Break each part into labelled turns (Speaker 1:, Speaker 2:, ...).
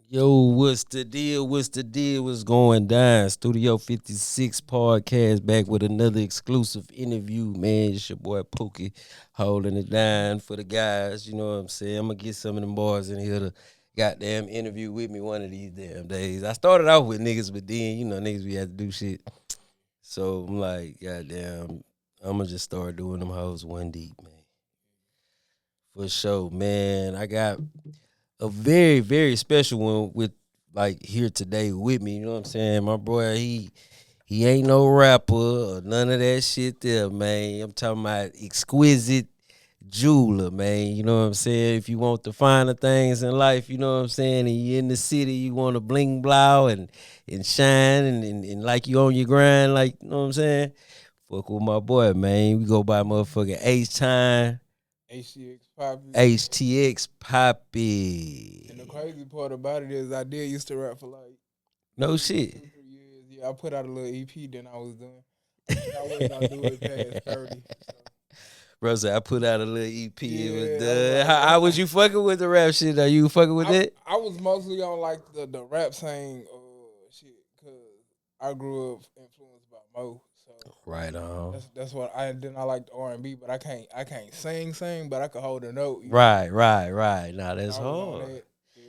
Speaker 1: Yo, what's the deal? What's the deal? What's going down? Studio 56 podcast back with another exclusive interview, man. It's your boy Pookie holding it down for the guys. You know what I'm saying? I'm going to get some of them boys in here to goddamn interview with me one of these damn days. I started off with niggas, but then, niggas, we had to do shit. So I'm like, goddamn, I'm going to just start doing them hoes one deep, man. For sure, man. I got a very, very special one with like here today with me. You know what I'm saying? My boy, he ain't no rapper or none of that shit there, man. I'm talking about exquisite jeweler, man. You know what I'm saying? If you want the finer things in life, you know what I'm saying, and you in the city, you want to bling blow and shine and like you on your grind, like, you know what I'm saying? Fuck with my boy, man. We go by motherfucking H-Time.
Speaker 2: HTXPapi.
Speaker 1: HTXPapi.
Speaker 2: And the crazy part about it is I did used to rap for like
Speaker 1: No
Speaker 2: two,
Speaker 1: shit.
Speaker 2: 3 years. Yeah, I put out a little EP, then I was done. I said I wasn't gonna do it past 30. So
Speaker 1: Bro said I put out a little EP. It was
Speaker 2: yeah, I was
Speaker 1: done.
Speaker 2: like,
Speaker 1: How was you fucking with the rap shit? Are you fucking with it?
Speaker 2: I was mostly on like the rap scene shit because I grew up influenced by Mo. So
Speaker 1: Right on.
Speaker 2: that's what I liked R&B, but I can't sing, but I could hold a note. You feel
Speaker 1: Right,
Speaker 2: me?
Speaker 1: right, right. Nah,
Speaker 2: And
Speaker 1: that's
Speaker 2: I was on
Speaker 1: hard.
Speaker 2: that. Yeah,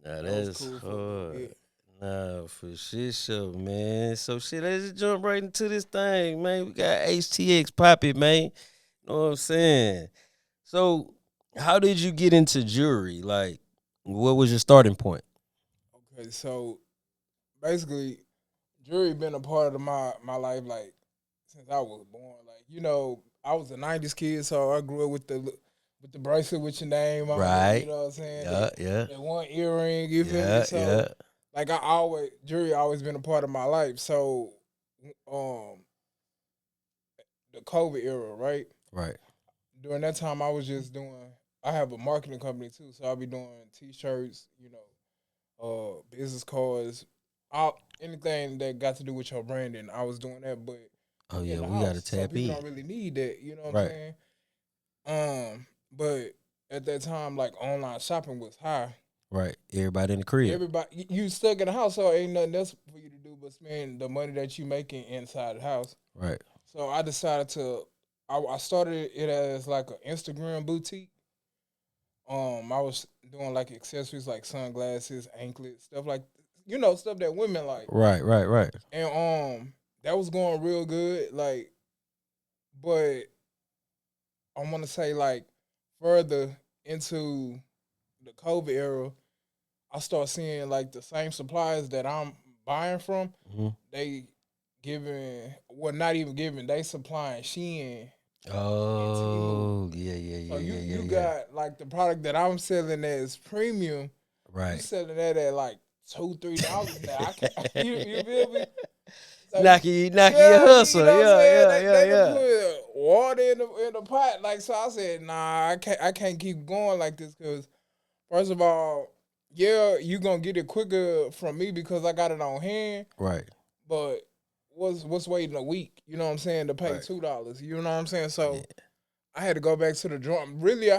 Speaker 1: Nah,
Speaker 2: that was
Speaker 1: that's
Speaker 2: cool for a little
Speaker 1: hard.
Speaker 2: bit.
Speaker 1: Nah, for shit show, man. So shit, let's just jump right into this thing, man. We got HTX Poppy, man. You know what I'm saying? So how did you get into jewelry? Like, what was your starting point?
Speaker 2: Okay, so basically, jewelry been a part of my life like since I was born. Like I was a '90s kid, so I grew up with the bracelet with your name on it. You
Speaker 1: Right.
Speaker 2: know what I'm saying?
Speaker 1: Yeah, yeah.
Speaker 2: That one earring. You feel me?
Speaker 1: Yeah,
Speaker 2: So
Speaker 1: yeah.
Speaker 2: like jewelry always been a part of my life. So um, the COVID era, right?
Speaker 1: Right.
Speaker 2: During that time, I was just doing. I have a marketing company too, so I'll be doing T-shirts. Business cards, anything that got to do with your branding. I was doing that, but
Speaker 1: Oh
Speaker 2: we in
Speaker 1: yeah,
Speaker 2: the
Speaker 1: we gotta
Speaker 2: house, so
Speaker 1: tap
Speaker 2: people
Speaker 1: in.
Speaker 2: don't really need that. You know what I'm
Speaker 1: Right.
Speaker 2: saying? But at that time, like online shopping was high.
Speaker 1: Right. Everybody in the crib.
Speaker 2: Everybody, you stuck in the house, so ain't nothing else for you to do but spend the money that you making inside the house.
Speaker 1: Right.
Speaker 2: So I decided to. I started it as like an Instagram boutique. I was doing like accessories like sunglasses, anklets, stuff like stuff that women like.
Speaker 1: Right. Right. Right.
Speaker 2: And that was going real good. Like, but I want to say like further into the COVID era, I start seeing like the same suppliers that I'm buying from.
Speaker 1: Hmm.
Speaker 2: They giving, well, not even giving. They supplying Shein and Temu.
Speaker 1: Oh yeah, yeah,
Speaker 2: So
Speaker 1: yeah,
Speaker 2: you
Speaker 1: yeah, yeah,
Speaker 2: you
Speaker 1: yeah.
Speaker 2: got like the product that I'm selling as premium. You
Speaker 1: Right.
Speaker 2: selling that at like $2-3 now. I can't. You feel me? So
Speaker 1: Knocking your
Speaker 2: yeah, you
Speaker 1: hustle.
Speaker 2: know what I'm
Speaker 1: Yeah,
Speaker 2: saying?
Speaker 1: yeah,
Speaker 2: They done
Speaker 1: yeah,
Speaker 2: put water in the pot. Like so, I said, nah, I can't keep going like this because first of all, yeah, you gonna get it quicker from me because I got it on hand.
Speaker 1: yeah. Right.
Speaker 2: But what's waiting a week? You know what I'm saying to pay
Speaker 1: Right.
Speaker 2: $2. You know what I'm saying?
Speaker 1: Yeah.
Speaker 2: So I had to go back to the drawing. Really, I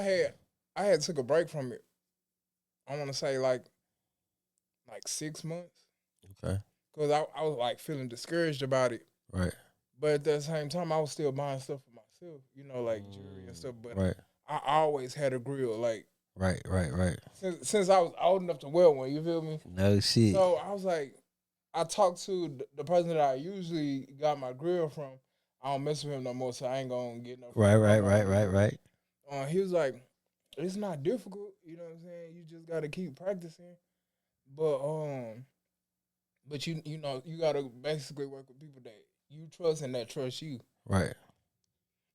Speaker 2: had took a break from it. I want to say like 6 months
Speaker 1: Okay.
Speaker 2: because I was like feeling discouraged about it.
Speaker 1: Right.
Speaker 2: But at the same time, I was still buying stuff for myself, like jewelry and stuff. But
Speaker 1: Right.
Speaker 2: I always had a grill, like
Speaker 1: Right. Right. Right.
Speaker 2: since I was old enough to wear one. You feel me?
Speaker 1: No shit.
Speaker 2: So I was like, I talked to the person that I usually got my grill from. I don't mess with him no more, so I ain't gonna get no
Speaker 1: Right.
Speaker 2: free
Speaker 1: Right.
Speaker 2: promo.
Speaker 1: Right. Right. Right.
Speaker 2: He was like, it's not difficult. You know what I'm saying? You just gotta keep practicing. But you gotta basically work with people that you trust and that trust you.
Speaker 1: Right.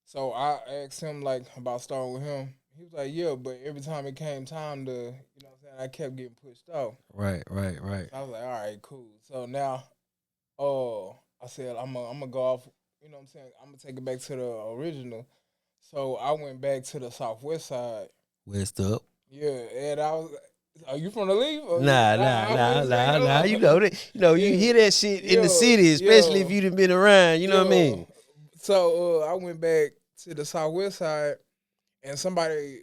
Speaker 2: So I asked him like about starting with him. He was like, yeah, but every time it came time to, what I'm saying, I kept getting pushed off.
Speaker 1: Right. Right. Right.
Speaker 2: So I was like, all right, cool. So now, I said I'm gonna go off. You know what I'm saying? I'm gonna take it back to the original. So I went back to the southwest side.
Speaker 1: West up.
Speaker 2: Yeah, and I was. Are you from the leave?
Speaker 1: Nah, nah,
Speaker 2: I'm
Speaker 1: nah,
Speaker 2: finna say,
Speaker 1: nah, nah. You know that. You know you
Speaker 2: yeah,
Speaker 1: hear that shit in the
Speaker 2: yeah,
Speaker 1: city, especially
Speaker 2: yeah,
Speaker 1: if you done been around. You know what I
Speaker 2: yeah.
Speaker 1: mean?
Speaker 2: So I went back to the southwest side, and somebody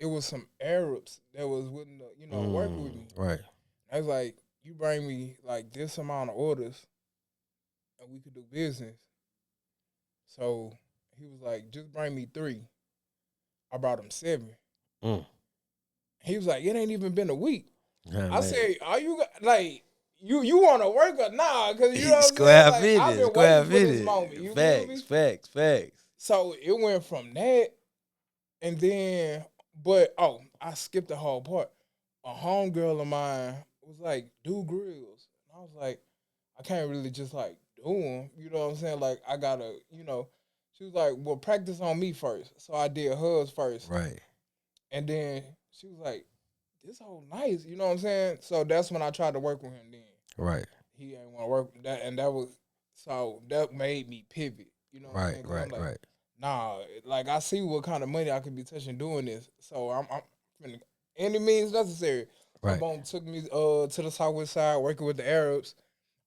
Speaker 2: it was some Arabs that was willing to, work with me.
Speaker 1: Right.
Speaker 2: I was like, you bring me like this amount of orders and we could do business. So he was like, just bring me 3. I brought him 7.
Speaker 1: Mm.
Speaker 2: He was like, it ain't even been a week.
Speaker 1: Yeah,
Speaker 2: I said, are you like you want to work or nah? Because you know what I'm
Speaker 1: square
Speaker 2: saying? Like, I've been waiting for this moment. You feel me?
Speaker 1: Facts.
Speaker 2: So it went from that, and then, I skipped the whole part. A homegirl of mine was like, do grills. And I was like, I can't really just like do them. You know what I'm saying? Like, I gotta, She was like, well, practice on me first. So I did hers first.
Speaker 1: Right.
Speaker 2: And then she was like, this whole nice. You know what I'm saying? So that's when I tried to work with him then.
Speaker 1: Right.
Speaker 2: He ain't want to work with that. And that made me pivot. You know what I'm saying? I'm like,
Speaker 1: Right.
Speaker 2: nah, like I see what kind of money I could be touching doing this. So I'm finna, any means necessary.
Speaker 1: Right.
Speaker 2: Boom took me to the southwest side working with the Arabs.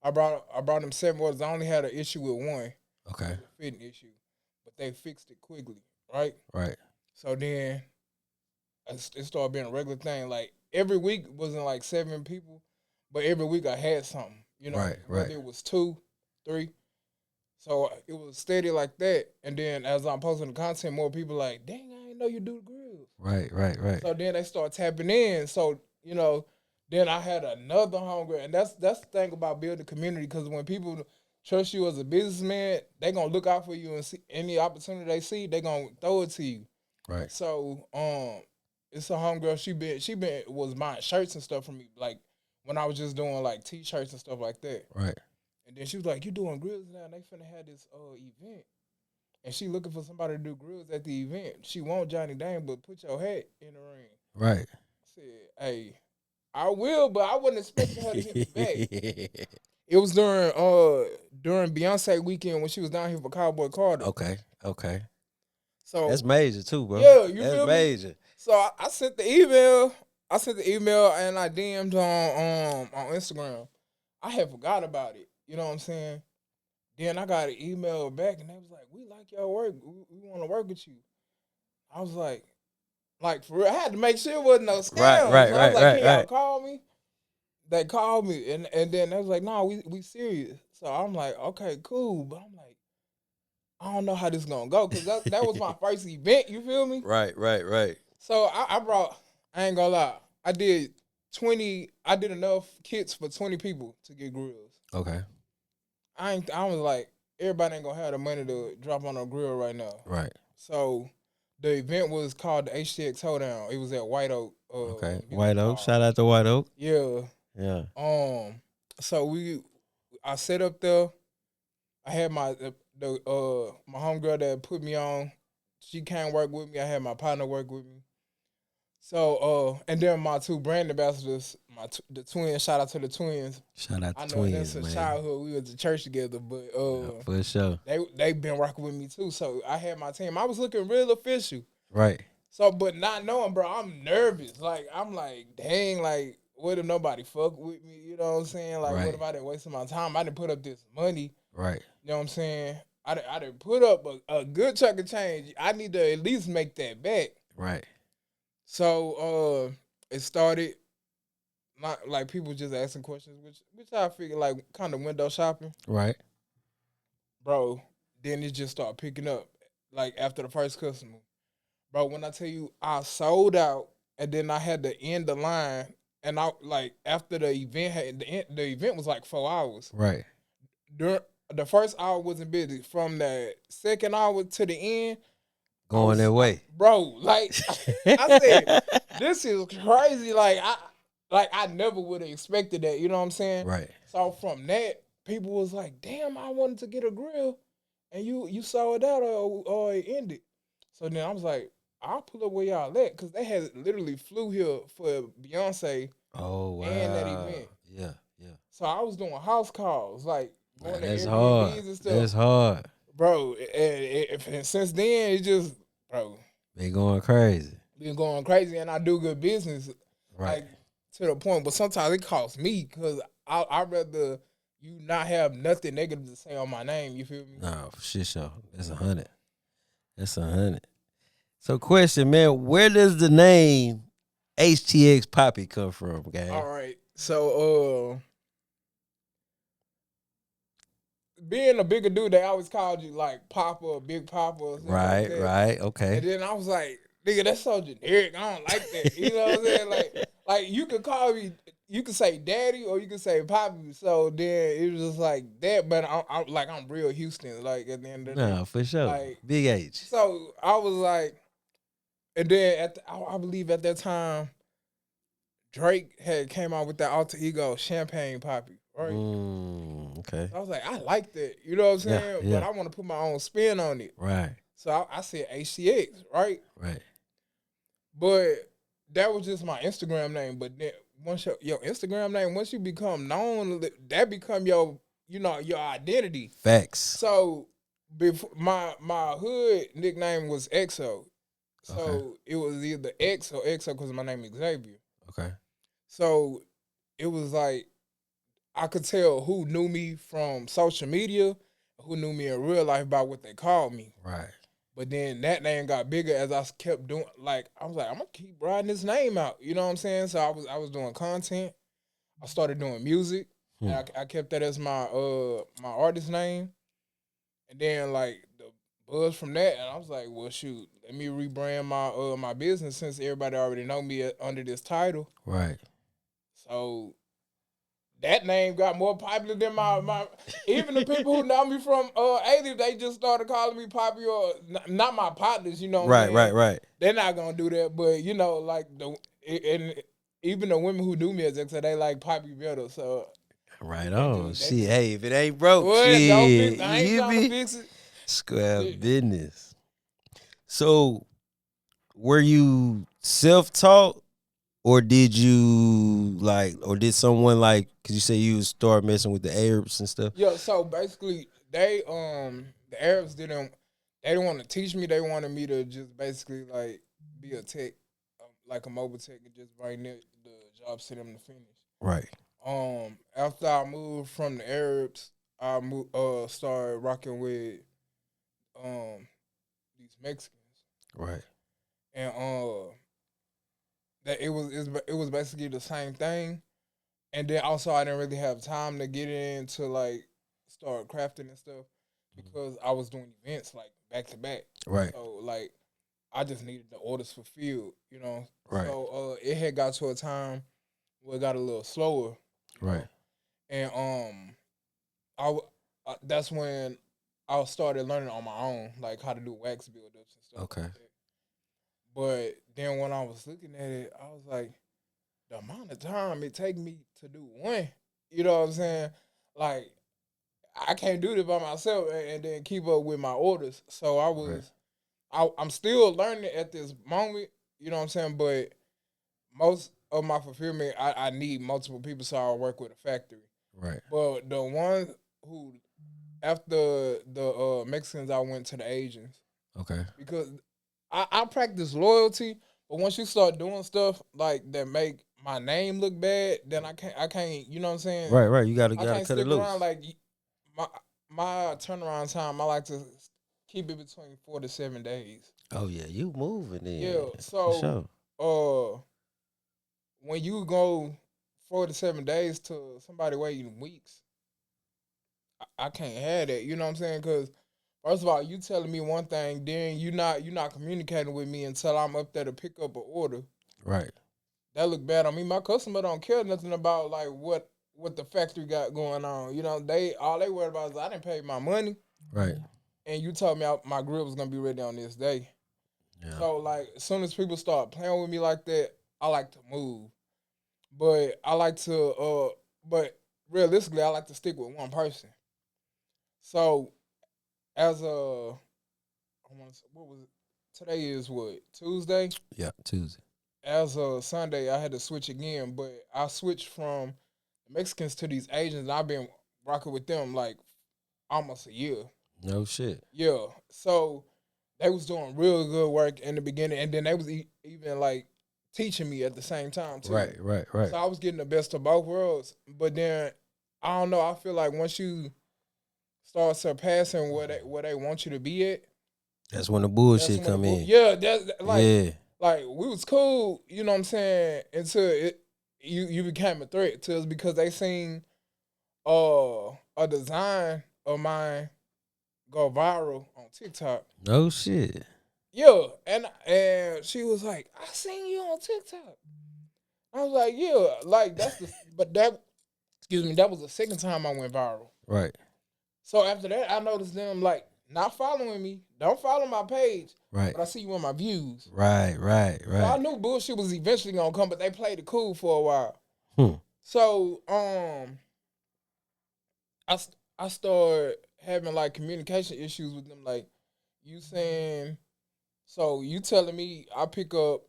Speaker 2: I brought them 7 orders. I only had an issue with one.
Speaker 1: Okay.
Speaker 2: A fitting issue, but they fixed it quickly. Right.
Speaker 1: Right.
Speaker 2: So then it started being a regular thing. Like every week wasn't like 7 people, but every week I had something.
Speaker 1: Right.
Speaker 2: Whether it was 2, 3. So it was steady like that. And then as I'm posting the content, more people like, dang, I didn't know you do the grills.
Speaker 1: Right.
Speaker 2: So then they start tapping in. So, then I had another homegirl. And that's the thing about building community, because when people trust you as a businessman, they gonna look out for you and see any opportunity they see, they gonna throw it to you.
Speaker 1: Right.
Speaker 2: So it's a homegirl, she was buying shirts and stuff from me, like when I was just doing like t-shirts and stuff like that.
Speaker 1: Right.
Speaker 2: And then she was like, you doing grills now? And they finna have this event. And she looking for somebody to do grills at the event. She want Johnny Dang, but put your hat in the ring.
Speaker 1: Right.
Speaker 2: I said, hey, I will, but I wasn't expecting her to hit me back. It was during Beyonce weekend when she was down here for Cowboy Carter.
Speaker 1: Okay.
Speaker 2: So
Speaker 1: that's major too, bro.
Speaker 2: Yeah, you
Speaker 1: that's
Speaker 2: feel
Speaker 1: major.
Speaker 2: Me? So I sent the email. And I DM'd on Instagram. I had forgot about it. You know what I'm saying? Then I got an email back, and they was like, "We like your work. We want to work with you." I was like for real, I had to make sure it wasn't no scam.
Speaker 1: Right.
Speaker 2: So I was like, "Can y'all call me?" They called me, and then they was like, "No, we serious." So I'm like, "Okay, cool," but I'm like, I don't know how this gonna go, because that was my first event. You feel me?
Speaker 1: Right.
Speaker 2: So I brought. I ain't gonna lie. I did enough kits for 20 people to get grills.
Speaker 1: Okay.
Speaker 2: I was like, everybody ain't gonna have the money to drop on a grill right now.
Speaker 1: Right.
Speaker 2: So the event was called the HTX Hoedown. It was at White Oak.
Speaker 1: Okay. White Oak. Shout out to White Oak.
Speaker 2: Yeah.
Speaker 1: Yeah.
Speaker 2: So I set up there. I had my homegirl that put me on. She came work with me. I had my partner work with me. So, and then my 2 brand ambassadors, the twins. Shout out to the twins.
Speaker 1: Shout out to
Speaker 2: I know
Speaker 1: twins,
Speaker 2: that's
Speaker 1: man.
Speaker 2: a childhood. We went to church together, but
Speaker 1: for sure.
Speaker 2: They been working with me too. So I had my team. I was looking real official.
Speaker 1: Right.
Speaker 2: So, but not knowing, bro, I'm nervous. Like I'm like, dang, like what if nobody fuck with me? You know what I'm saying? Like what if I didn't waste my time? I didn't put up this money.
Speaker 1: Right.
Speaker 2: You know what I'm saying? I didn't put up a good chunk of change. I need to at least make that back.
Speaker 1: Right.
Speaker 2: So it started not like people just asking questions, which I figure like kind of window shopping.
Speaker 1: Right.
Speaker 2: Bro, then it just started picking up like after the first customer. Bro, when I tell you I sold out and then I had to end the line, and I like after the event the event was like 4 hours.
Speaker 1: Right.
Speaker 2: During the first hour wasn't busy. From the second hour to the end,
Speaker 1: going their way.
Speaker 2: Bro, like I said, this is crazy. Like I never would have expected that. You know what I'm saying?
Speaker 1: Right.
Speaker 2: So from that, people was like, "Damn, I wanted to get a grill, and you sold out or it ended." So then I was like, "I'll pull up where y'all at," because they had literally flew here for Beyonce.
Speaker 1: Oh wow.
Speaker 2: And that event.
Speaker 1: Yeah.
Speaker 2: So I was doing house calls, like going to
Speaker 1: that's
Speaker 2: Airbnbs
Speaker 1: hard.
Speaker 2: And stuff.
Speaker 1: That's hard,
Speaker 2: bro. And since then, it just
Speaker 1: been going crazy.
Speaker 2: And I do good business,
Speaker 1: right?
Speaker 2: Like, to the point. But sometimes it costs me, because I'd rather you not have nothing negative to say on my name. You feel me?
Speaker 1: No, for sure. That's 100. That's 100. So, question, man, where does the name HTXPapi come from, gang?
Speaker 2: All right. So being a bigger dude, they always called you like Papa or Big Papa or something like
Speaker 1: Right,
Speaker 2: that.
Speaker 1: right,
Speaker 2: And
Speaker 1: okay.
Speaker 2: then I was like, nigga, that's so generic. I don't like that. You know what I'm saying? Like you could call me, you could say daddy or you could say Poppy. So then it was just like that. But I'm real Houston. Like at the end of the day,
Speaker 1: No, for sure.
Speaker 2: like
Speaker 1: Big H.
Speaker 2: so I was like, and then I believe at that time Drake had came out with that alter ego Champagne Poppy, right?
Speaker 1: Okay.
Speaker 2: So I was like, I like that. You know what I'm
Speaker 1: Yeah,
Speaker 2: saying? But
Speaker 1: yeah.
Speaker 2: I want to put my own spin on it.
Speaker 1: Right,
Speaker 2: So I said HCX, right?
Speaker 1: right.
Speaker 2: But that was just my Instagram name. But then once your Instagram name, once you become known, that become your identity.
Speaker 1: Facts.
Speaker 2: So before my hood nickname was EXO.
Speaker 1: Okay,
Speaker 2: So it was either X or EXO because my name is Xavier.
Speaker 1: okay.
Speaker 2: So it was like I could tell who knew me from social media, who knew me in real life by what they called me.
Speaker 1: Right.
Speaker 2: But then that name got bigger as I kept doing. Like I was like, I'm gonna keep riding this name out. You know what I'm saying? So I was doing content. I started doing music,
Speaker 1: Hmm.
Speaker 2: and I kept that as my artist name. And then like the buzz from that, and I was like, well, shoot, let me rebrand my business since everybody already know me under this title.
Speaker 1: Right.
Speaker 2: So that name got more popular than my even the people who know me from 80, they just started calling me Poppy or not my partners, you know what I'm
Speaker 1: Right, right,
Speaker 2: saying?
Speaker 1: right.
Speaker 2: They're not gonna do that, but like and even the women who do me as ex, they like Poppy better. So
Speaker 1: Right
Speaker 2: they
Speaker 1: on.
Speaker 2: just
Speaker 1: Shit, hey, if it ain't broke,
Speaker 2: what don't fix
Speaker 1: shit,
Speaker 2: I ain't
Speaker 1: you
Speaker 2: trying to
Speaker 1: be
Speaker 2: fix it.
Speaker 1: square
Speaker 2: Yeah.
Speaker 1: business. So, were you self-taught, or did you or did someone cause you say you start messing with the Arabs and stuff?
Speaker 2: Yeah, so basically the Arabs didn't want to teach me. They wanted me to just basically like be a tech, like a mobile tech, and just bring the jobs to them to finish.
Speaker 1: Right,
Speaker 2: After I moved from the Arabs, started rocking with these Mexicans,
Speaker 1: right,
Speaker 2: and that it was basically the same thing. And then also I didn't really have time to get into like start crafting and stuff because I was doing events like back to back.
Speaker 1: right,
Speaker 2: So like I just needed the orders fulfilled, you know.
Speaker 1: right,
Speaker 2: So it had got to a time where it got a little slower, you
Speaker 1: right.
Speaker 2: know. And that's when I started learning on my own, like how to do wax buildups and stuff
Speaker 1: Okay.
Speaker 2: like that. But then when I was looking at it, I was like, the amount of time it take me to do one, you know what I'm saying? Like I can't do this by myself and then keep up with my orders. So
Speaker 1: Right,
Speaker 2: I'm still learning at this moment, you know what I'm saying? But most of my fulfillment, I need multiple people, so I work with a factory.
Speaker 1: right.
Speaker 2: But the one who after the Mexicans, I went to the Asians
Speaker 1: Okay.
Speaker 2: because I practice loyalty, but once you start doing stuff like that make my name look bad, then I can't, you know what I'm saying?
Speaker 1: Right, right. You gotta
Speaker 2: I
Speaker 1: gotta
Speaker 2: can't
Speaker 1: cut it
Speaker 2: stick around.
Speaker 1: loose.
Speaker 2: Like my my turnaround time, I like to keep it between 4 to 7 days.
Speaker 1: Oh yeah, you moving then
Speaker 2: Yeah.
Speaker 1: for
Speaker 2: So
Speaker 1: sure.
Speaker 2: uh when you go 4 to 7 days to somebody waiting weeks, I can't have that. You know what I'm saying? Because first of all, you telling me one thing, then you not communicating with me until I'm up there to pick up an order.
Speaker 1: Right,
Speaker 2: That look bad on me. My customer don't care nothing about like what the factory got going on. You know, they all they worried about is I didn't pay my money,
Speaker 1: right.
Speaker 2: and you told me my grill was gonna be ready on this day.
Speaker 1: Yeah.
Speaker 2: So like, as soon as people start playing with me like that, I like to move. But I like to but realistically, I like to stick with one person. So as I want to what was it? Today is what Tuesday.
Speaker 1: Yeah. Tuesday.
Speaker 2: As of Sunday, I had to switch again, but I switched from the Mexicans to these Asians. And I've been rocking with them like almost a year.
Speaker 1: No shit.
Speaker 2: Yeah, so they was doing real good work in the beginning, and then they was even like teaching me at the same time too.
Speaker 1: Right, right, right.
Speaker 2: So I was getting the best of both worlds. But then I don't know. I feel like once you start surpassing where they want you to be at,
Speaker 1: That's when the
Speaker 2: That's
Speaker 1: bullshit
Speaker 2: when the
Speaker 1: come in.
Speaker 2: yeah, that's
Speaker 1: Yeah.
Speaker 2: like we was cool, you know what I'm saying, until you became a threat to us because they seen a design of mine go viral on TikTok.
Speaker 1: No shit.
Speaker 2: Yeah, and she was like, "I seen you on TikTok." I was like, "Yeah, like that's the but that excuse me, that was the second time I went viral."
Speaker 1: Right.
Speaker 2: So after that, I noticed them like not following me. Don't follow my page,
Speaker 1: Right.
Speaker 2: but I see you on my views.
Speaker 1: Right. Right.
Speaker 2: So I
Speaker 1: Right.
Speaker 2: knew bullshit was eventually gonna come, but they played it cool for a while.
Speaker 1: Hmm.
Speaker 2: So I started having like communication issues with them. Like you saying, so you telling me I pick up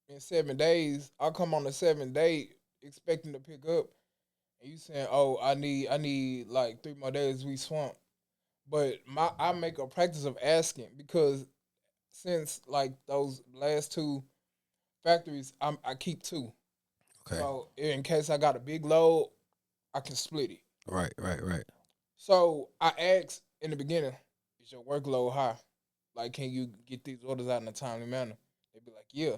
Speaker 2: in 7 days. I come on the 7th day expecting to pick up, and you saying, oh, I need like 3 more days. We swamp. But I make a practice of asking because since like those last two factories, I keep two.
Speaker 1: Okay.
Speaker 2: So in case I got a big load, I can split it.
Speaker 1: Right. Right. Right.
Speaker 2: So I asked in the beginning, is your workload high? Like, can you get these orders out in a timely manner? They'd be like, yeah.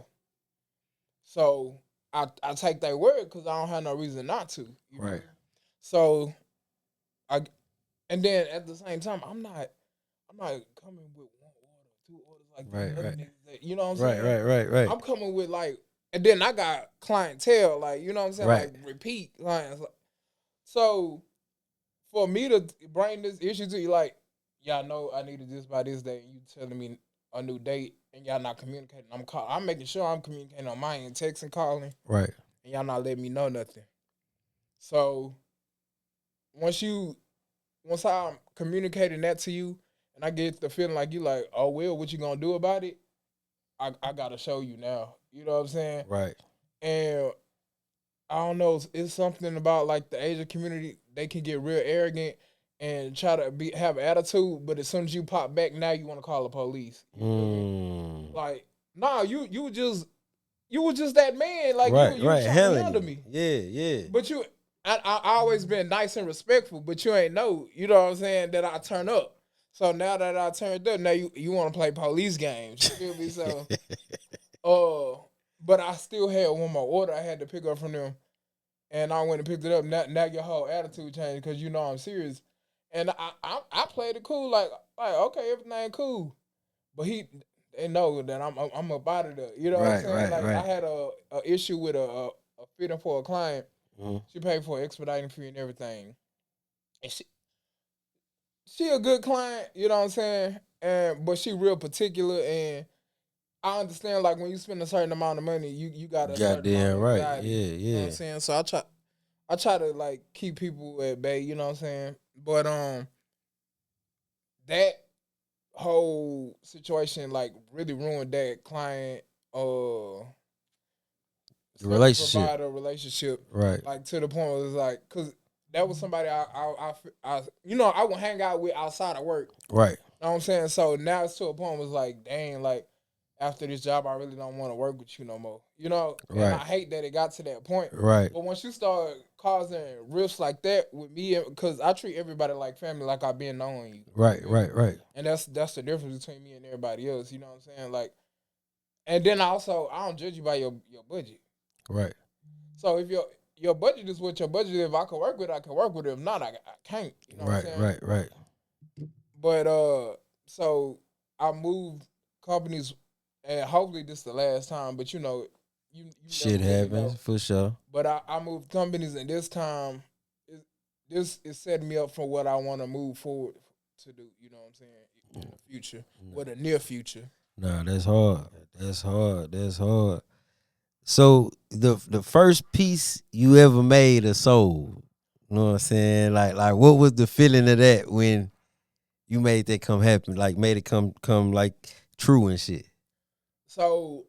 Speaker 2: So I take their word because I don't have no reason not to. You feel
Speaker 1: Right.
Speaker 2: me? So I and then at the same time, I'm not coming with one order, two orders like these
Speaker 1: Right.
Speaker 2: other
Speaker 1: Right.
Speaker 2: niggas that you know what I'm
Speaker 1: Right.
Speaker 2: saying.
Speaker 1: Right. Right. Right.
Speaker 2: I'm coming with like, and then I got clientele, like you know what I'm saying,
Speaker 1: Right.
Speaker 2: like repeat clients. So for me to bring this issue to you, like y'all know I needed this by this day, and you telling me a new date, and y'all not communicating. I'm making sure I'm communicating on my end, texting, calling,
Speaker 1: Right.
Speaker 2: and y'all not letting me know nothing. So once you once I'm communicating that to you, and I get the feeling like you like, oh well, what you gonna do about it? I gotta show you now. You know what I'm saying?
Speaker 1: Right.
Speaker 2: And I don't know, it's something about like the Asian community. They can get real arrogant and try to have attitude, but as soon as you pop back, now you want to call the police. You feel me?
Speaker 1: Mm.
Speaker 2: Like, nah, you were just that man. Like
Speaker 1: Right.
Speaker 2: you
Speaker 1: Right.
Speaker 2: trying to
Speaker 1: Handling
Speaker 2: handle
Speaker 1: you.
Speaker 2: me,
Speaker 1: Yeah. Yeah.
Speaker 2: but I always been nice and respectful, but you ain't know. You know what I'm saying? That I turn up. So now that I turned up, now you want to play police games. You feel me? So uh, but I still had one more order I had to pick up from them, and I went and picked it up. Now your whole attitude changed because you know I'm serious, and I played it cool, like okay, everything cool, but they know that I'm up out of there. You know what I'm
Speaker 1: Right.
Speaker 2: saying?
Speaker 1: Right.
Speaker 2: Like I
Speaker 1: Right.
Speaker 2: had a issue with a fitting for a client.
Speaker 1: Mm.
Speaker 2: She paid for expediting fee and everything, and she a good client. You know what I'm saying? And but she real particular, and I understand like when you spend a certain amount of money, you got a certain amount
Speaker 1: Goddamn
Speaker 2: of
Speaker 1: right.
Speaker 2: anxiety.
Speaker 1: Yeah.
Speaker 2: You know what I'm
Speaker 1: Yeah.
Speaker 2: saying? So I try to like keep people at bay, you know what I'm saying? But that whole situation like really ruined that client
Speaker 1: The
Speaker 2: service
Speaker 1: relationship.
Speaker 2: provider relationship,
Speaker 1: Right.
Speaker 2: like to the point where it was like cuz that was somebody I you know, I would hang out with outside of work.
Speaker 1: Right.
Speaker 2: You know what I'm saying? So now it's to a point where it's like, dang, like after this job, I really don't want to work with you no more. You know, and
Speaker 1: Right.
Speaker 2: I hate that it got to that point.
Speaker 1: Right.
Speaker 2: But once you start causing rifts like that with me, because I treat everybody like family, like I've been knowing you. You
Speaker 1: Right.
Speaker 2: feel me?
Speaker 1: Right. Right.
Speaker 2: And that's the difference between me and everybody else. You know what I'm saying? Like, and then also I don't judge you by your budget.
Speaker 1: Right.
Speaker 2: So if your budget is what your budget is, if I can work with it, I can work with it. If not, I can't. You know what I'm
Speaker 1: Right.
Speaker 2: saying?
Speaker 1: Right. Right.
Speaker 2: But so I moved companies, and hopefully this is the last time. But you never
Speaker 1: Shit
Speaker 2: really
Speaker 1: happens
Speaker 2: know.
Speaker 1: for sure.
Speaker 2: But I moved companies, and this time, this is setting me up for what I want to move forward to do. You know what I'm saying in the future, or the near future.
Speaker 1: Nah, that's hard. That's hard. That's hard. So the first piece you ever made or sold, you know what I'm saying? Like what was the feeling of that when you made that come happen? Like made it come like true and shit.
Speaker 2: So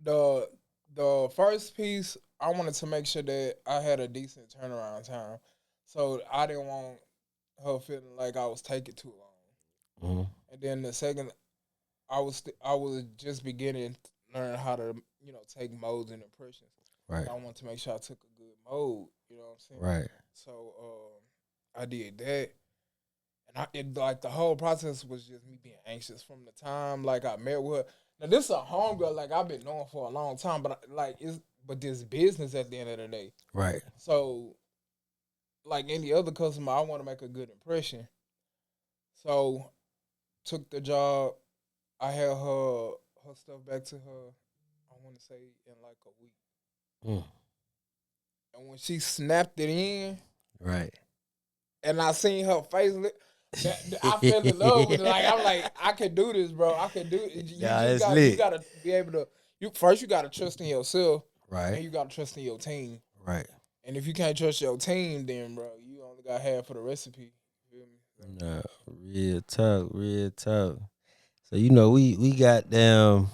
Speaker 2: the the first piece, I wanted to make sure that I had a decent turnaround time. So I didn't want her feeling like I was taking too long.
Speaker 1: Mm-hmm.
Speaker 2: And then the second, I was just beginning to learn how to take modes and impressions.
Speaker 1: Right.
Speaker 2: So I wanted to make sure I took a good mode. You know what I'm saying?
Speaker 1: Right.
Speaker 2: So I did that, like the whole process was just me being anxious from the time like I met with her. Now this is a homegirl like I've been knowing for a long time, but this business at the end of the day.
Speaker 1: Right.
Speaker 2: So like any other customer, I want to make a good impression. So took the job. I had her stuff back to her. I want to say in like a week.
Speaker 1: Mm.
Speaker 2: And when she snapped it in,
Speaker 1: Right.
Speaker 2: and I seen her face, I fell in love with it. Like I'm like, I can do this, bro. I can do it.
Speaker 1: Yeah, it's lit.
Speaker 2: You gotta be able to. You gotta trust in yourself,
Speaker 1: Right.
Speaker 2: and you gotta trust in your team.
Speaker 1: Right.
Speaker 2: And if you can't trust your team, then bro, you only got half of the recipe. You feel me? So,
Speaker 1: No, real talk, real talk. So you know we got down.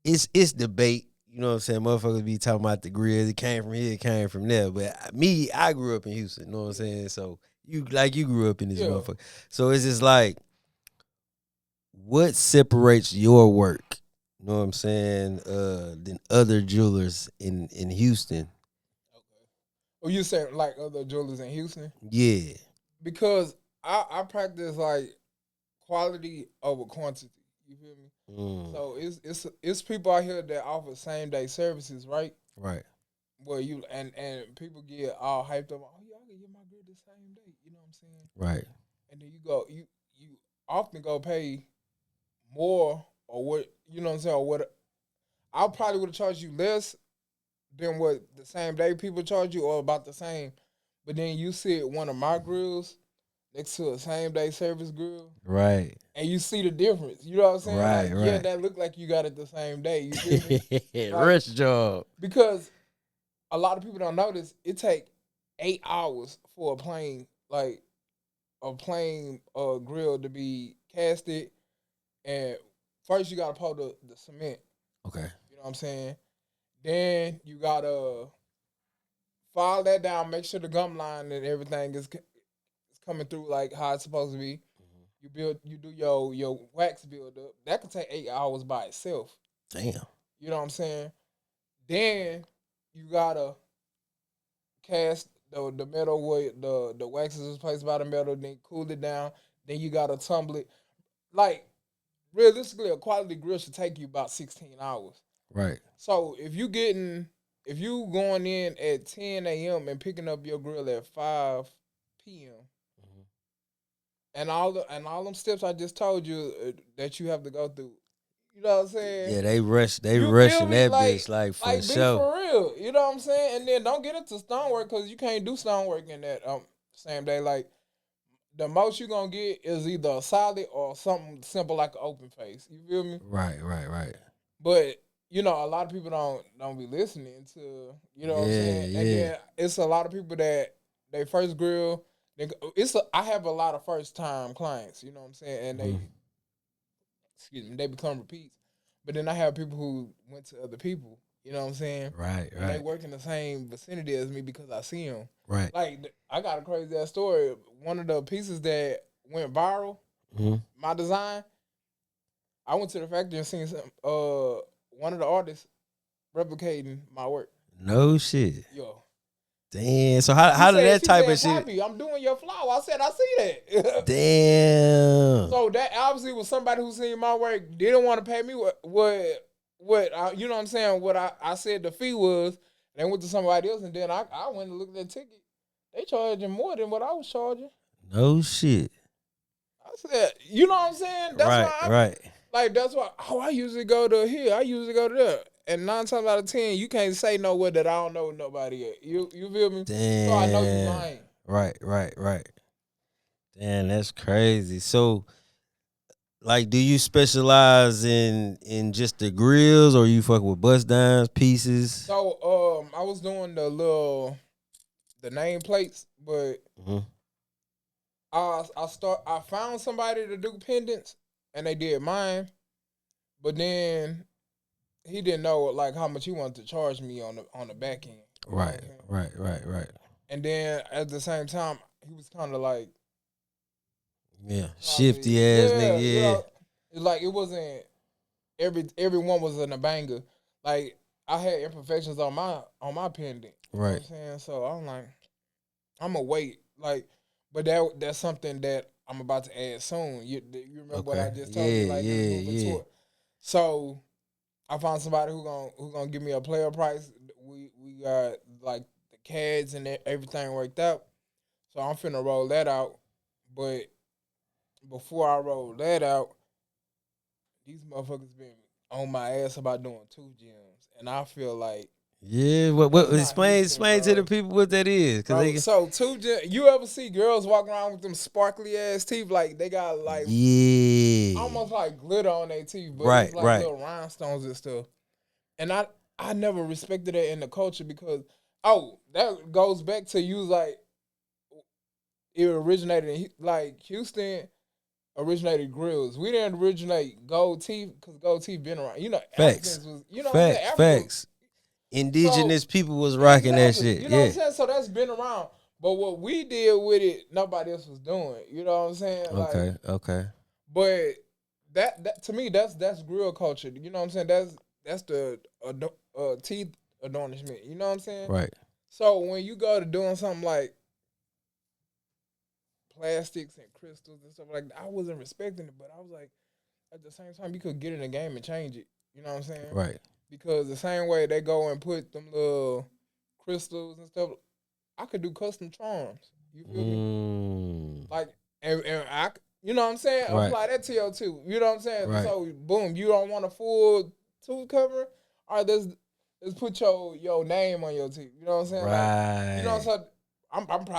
Speaker 1: It's debate. You know what I'm saying? Motherfuckers be talking about the grills. It came from here, it came from there. But me, I grew up in Houston. You know what I'm saying? So you grew up in this
Speaker 2: yeah.
Speaker 1: motherfucker. So it's just like, what separates your work? You know what I'm saying? Than other jewelers in Houston.
Speaker 2: Okay. Oh, you saying like other jewelers in Houston?
Speaker 1: Yeah.
Speaker 2: Because I practice like quality over quantity. You feel me?
Speaker 1: Mm.
Speaker 2: So it's people out here that offer same day services, right?
Speaker 1: Right.
Speaker 2: Where you and people get all hyped up. Oh yeah, I can get my girl the same day. You know what I'm saying?
Speaker 1: Right.
Speaker 2: And then you often go pay more or what you know what I'm saying or what I probably would have charged you less than what the same day people charge you or about the same. But then you see one of my grills next to a same day service grill.
Speaker 1: Right.
Speaker 2: And you see the difference. You know what I'm saying?
Speaker 1: Right,
Speaker 2: Like, yeah,
Speaker 1: right.
Speaker 2: that looked like you got it the same day. You feel me? Like,
Speaker 1: Rush job.
Speaker 2: because a lot of people don't notice it take 8 hours for a plain grill to be casted. And first you gotta pour the cement.
Speaker 1: Okay.
Speaker 2: You know what I'm saying? Then you gotta file that down, make sure the gum line and everything is coming through like how it's supposed to be. You do your wax build up. That could take 8 hours by itself.
Speaker 1: Damn.
Speaker 2: You know what I'm saying? Then you gotta cast the metal where the wax is placed by the metal, then cool it down. Then you gotta tumble it. Like realistically, a quality grill should take you about 16 hours.
Speaker 1: Right.
Speaker 2: So if you going in at 10 a.m. and picking up your grill at 5 p.m. And all them steps I just told you that you have to go through. You know what I'm saying?
Speaker 1: Yeah, they
Speaker 2: You
Speaker 1: rushing
Speaker 2: feel me?
Speaker 1: that bitch like for
Speaker 2: Be
Speaker 1: sure.
Speaker 2: for real. You know what I'm saying? And then don't get into stonework because you can't do stonework in that same day. Like the most you gonna get is either a solid or something simple like an open face. You feel me?
Speaker 1: Right, right, right.
Speaker 2: But you know, a lot of people don't be listening to you know what I'm saying.
Speaker 1: Yeah,
Speaker 2: And
Speaker 1: yeah.
Speaker 2: then it's a lot of people that they first grill. I have a lot of first time clients. You know what I'm saying, and they become repeats. But then I have people who went to other people. You know what I'm saying?
Speaker 1: Right,
Speaker 2: And they
Speaker 1: right,
Speaker 2: work in the same vicinity as me because I see them.
Speaker 1: right.
Speaker 2: Like I got a crazy ass story. One of the pieces that went viral, my design. I went to the factory and seen one of the artists replicating my work.
Speaker 1: No shit.
Speaker 2: Yo.
Speaker 1: Damn. So how did that
Speaker 2: She
Speaker 1: type
Speaker 2: said,
Speaker 1: of shit?
Speaker 2: Poppy, I'm doing your flower. I said, I see that.
Speaker 1: Damn.
Speaker 2: So that obviously was somebody who seen my work, didn't want to pay me you know what I'm saying, what I said the fee was, and they went to somebody else, and then I went and looked at the ticket. They charging more than what I was charging.
Speaker 1: No shit.
Speaker 2: I said, you know what I'm saying? That's
Speaker 1: Right,
Speaker 2: why
Speaker 1: right.
Speaker 2: that's why, I usually go to here, I usually go to there. And 9 times out of 10, you can't say nowhere that I don't know nobody at. You feel me?
Speaker 1: Damn.
Speaker 2: So I know you lying.
Speaker 1: Right, right, right. Damn, that's crazy. So, like, do you specialize in just the grills, or you fuck with bust downs, pieces?
Speaker 2: So I was doing the name plates, but I found somebody to do pendants, and they did mine, but then he didn't know like how much he wanted to charge me on the back end.
Speaker 1: Right, right, right, right.
Speaker 2: And then at the same time, he was kind of like,
Speaker 1: Yeah, shifty ass nigga.
Speaker 2: you
Speaker 1: Yeah,
Speaker 2: know, it's like it wasn't everyone was in a banger. Like I had imperfections on my pendant. You know what I'm saying? So I'm like, I'm gonna wait. Like, But that's something that I'm about to add soon. You remember what I
Speaker 1: Okay.
Speaker 2: just told you?
Speaker 1: Yeah,
Speaker 2: Like, let's
Speaker 1: yeah,
Speaker 2: move into
Speaker 1: yeah.
Speaker 2: it. So I found somebody who gonna give me a player price. We got like the CADs and everything worked out. So I'm finna roll that out. But before I roll that out, these motherfuckers been on my ass about doing 2 gyms, and I feel like
Speaker 1: Yeah, what
Speaker 2: that's not Houston,
Speaker 1: explain to the
Speaker 2: bro.
Speaker 1: people what that is, cause
Speaker 2: Bro,
Speaker 1: they
Speaker 2: so 2 gym. You ever see girls walking around with them sparkly ass teeth? Like they got like
Speaker 1: yeah,
Speaker 2: almost like glitter on their teeth, but it's
Speaker 1: right,
Speaker 2: like
Speaker 1: right.
Speaker 2: little rhinestones and stuff. And I never respected that in the culture because that goes back to you like it originated in like Houston originated grills. We didn't originate gold teeth because gold teeth been around. You know,
Speaker 1: Facts,
Speaker 2: Africans was you know what I'm saying.
Speaker 1: facts,
Speaker 2: Africa.
Speaker 1: facts.
Speaker 2: So
Speaker 1: Indigenous people was rocking that
Speaker 2: exactly,
Speaker 1: shit.
Speaker 2: you know what I'm
Speaker 1: Yeah.
Speaker 2: saying. So that's been around. But what we did with it, nobody else was doing. You know what I'm saying? Like,
Speaker 1: Okay. Okay.
Speaker 2: but that to me, that's grill culture. You know what I'm saying? That's the teeth adornishment. You know what I'm saying?
Speaker 1: Right.
Speaker 2: So when you go to doing something like plastics and crystals and stuff like that, I wasn't respecting it, but I was like, at the same time, you could get in the game and change it. You know what I'm saying?
Speaker 1: Right.
Speaker 2: Because the same way they go and put them little crystals and stuff, I could do custom charms. You feel me?
Speaker 1: Mm.
Speaker 2: Like, and you know what I'm saying?
Speaker 1: Right.
Speaker 2: Apply that to your tooth. You know what I'm saying?
Speaker 1: Right.
Speaker 2: So, boom, you don't want a full tooth cover? All right, let's put your name on your teeth. You know what I'm saying? Like, you know what
Speaker 1: Right.
Speaker 2: I'm saying?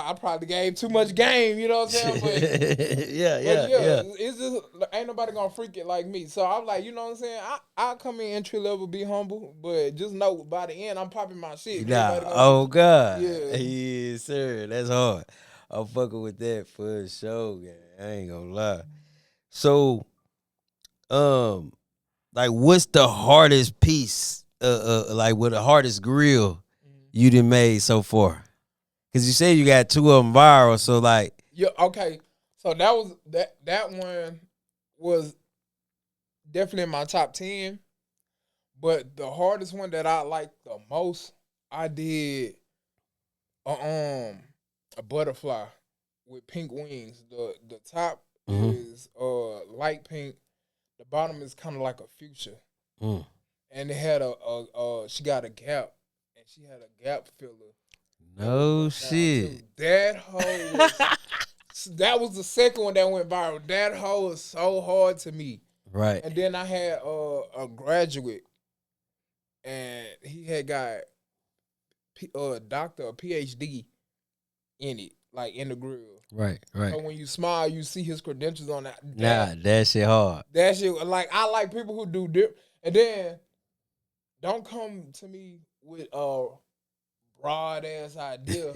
Speaker 2: I probably gave too much game. You know what I'm saying?
Speaker 1: Yeah.
Speaker 2: But
Speaker 1: Yeah.
Speaker 2: yeah,
Speaker 1: Yeah.
Speaker 2: it's just ain't nobody gonna freak it like me. So I'm like, you know what I'm saying? I'll come in entry level, be humble, but just know by the end I'm popping my shit.
Speaker 1: Nah.
Speaker 2: Everybody gonna be,
Speaker 1: Oh God.
Speaker 2: yeah.
Speaker 1: Yes, sir. That's hard. I'm fucking with that for sure. Man. I ain't gonna lie. So, um, like, what's the hardest piece? Like, what the hardest grill you done made so far? Cause you say you got two of them viral. So, like,
Speaker 2: Yeah, okay. So that one was definitely in my top 10. But the hardest one that I liked the most, I did a, a butterfly with pink wings. The top
Speaker 1: mm-hmm,
Speaker 2: is light pink. The bottom is kind of like a fuchsia.
Speaker 1: mm.
Speaker 2: And it had she got a gap, and she had a gap filler that was
Speaker 1: No
Speaker 2: went down too.
Speaker 1: shit.
Speaker 2: That was the second one that went viral. That hoe was so hard to me.
Speaker 1: Right.
Speaker 2: And then I had a graduate, and he had got a doctor, a PhD in it, like in the grill.
Speaker 1: Right. Right.
Speaker 2: So when you smile, you see his credentials on that.
Speaker 1: Nah, that shit hard.
Speaker 2: That shit, like I like people who do dip, and then don't come to me with a broad ass idea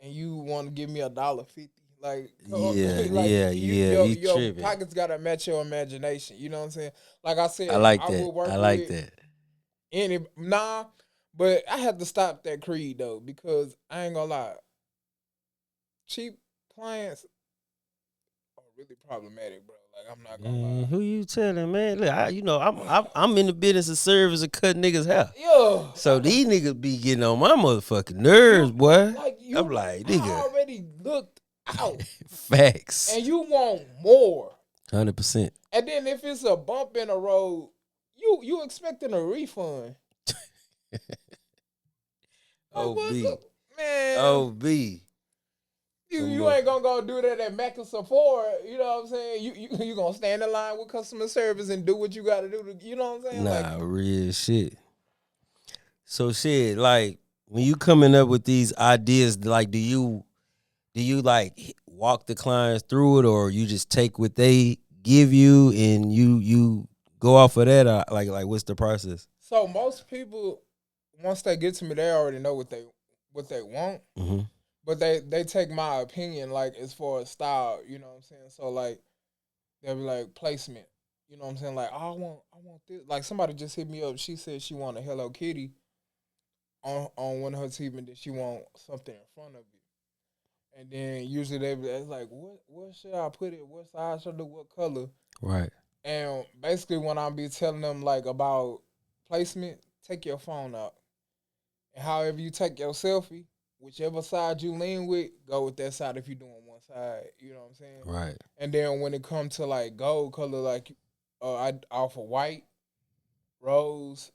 Speaker 2: and you want to give me $1.50. Like,
Speaker 1: Yeah,
Speaker 2: like
Speaker 1: yeah, yeah. You
Speaker 2: your
Speaker 1: tripping.
Speaker 2: pockets gotta match your imagination. You know what I'm saying? Like I
Speaker 1: I
Speaker 2: said,
Speaker 1: like
Speaker 2: I
Speaker 1: that.
Speaker 2: would work
Speaker 1: I like
Speaker 2: with
Speaker 1: that.
Speaker 2: but I had to stop that creed though because I ain't gonna lie, cheap clients are really problematic, bro. Like I'm not gonna
Speaker 1: Man,
Speaker 2: lie.
Speaker 1: who you telling, man? Look, I'm in the business of service of cutting niggas hair.
Speaker 2: Yeah,
Speaker 1: So these niggas be getting on my motherfucking nerves,
Speaker 2: you
Speaker 1: boy.
Speaker 2: like
Speaker 1: I'm
Speaker 2: you.
Speaker 1: like,
Speaker 2: I
Speaker 1: nigga,
Speaker 2: already looked out,
Speaker 1: facts.
Speaker 2: and you want more.
Speaker 1: 100%.
Speaker 2: And then if it's a bump in the road, you expecting a refund. Like what's
Speaker 1: OB.
Speaker 2: up, man?
Speaker 1: OB. Come
Speaker 2: You
Speaker 1: on.
Speaker 2: ain't gonna go do that at Mac and Sephora. You know what I'm saying? You gonna stand in line with customer service and do what you gotta do. You know what I'm saying? Like
Speaker 1: Nah, real shit. So shit, like when you coming up with these ideas, like do you like walk the clients through it, or you just take what they give you and you go off of that? Or like what's the process?
Speaker 2: so, most people once they get to me, they already know what they want.
Speaker 1: Mm-hmm.
Speaker 2: But they take my opinion like as far as style. You know what I'm saying? So like they'll be like placement. You know what I'm saying? Like I want this. Like somebody just hit me up. She said she want a Hello Kitty on one of her teeth, and then she want something in front of it. And then usually they be it's like, what should I put it? What size should I do? What color?
Speaker 1: Right.
Speaker 2: And basically, when I be telling them like about placement, take your phone out, and however you take your selfie whichever side you lean with, go with that side if you're doing one side. You know what I'm saying?
Speaker 1: Right.
Speaker 2: And then when it comes to like gold color, like I offer white, rose,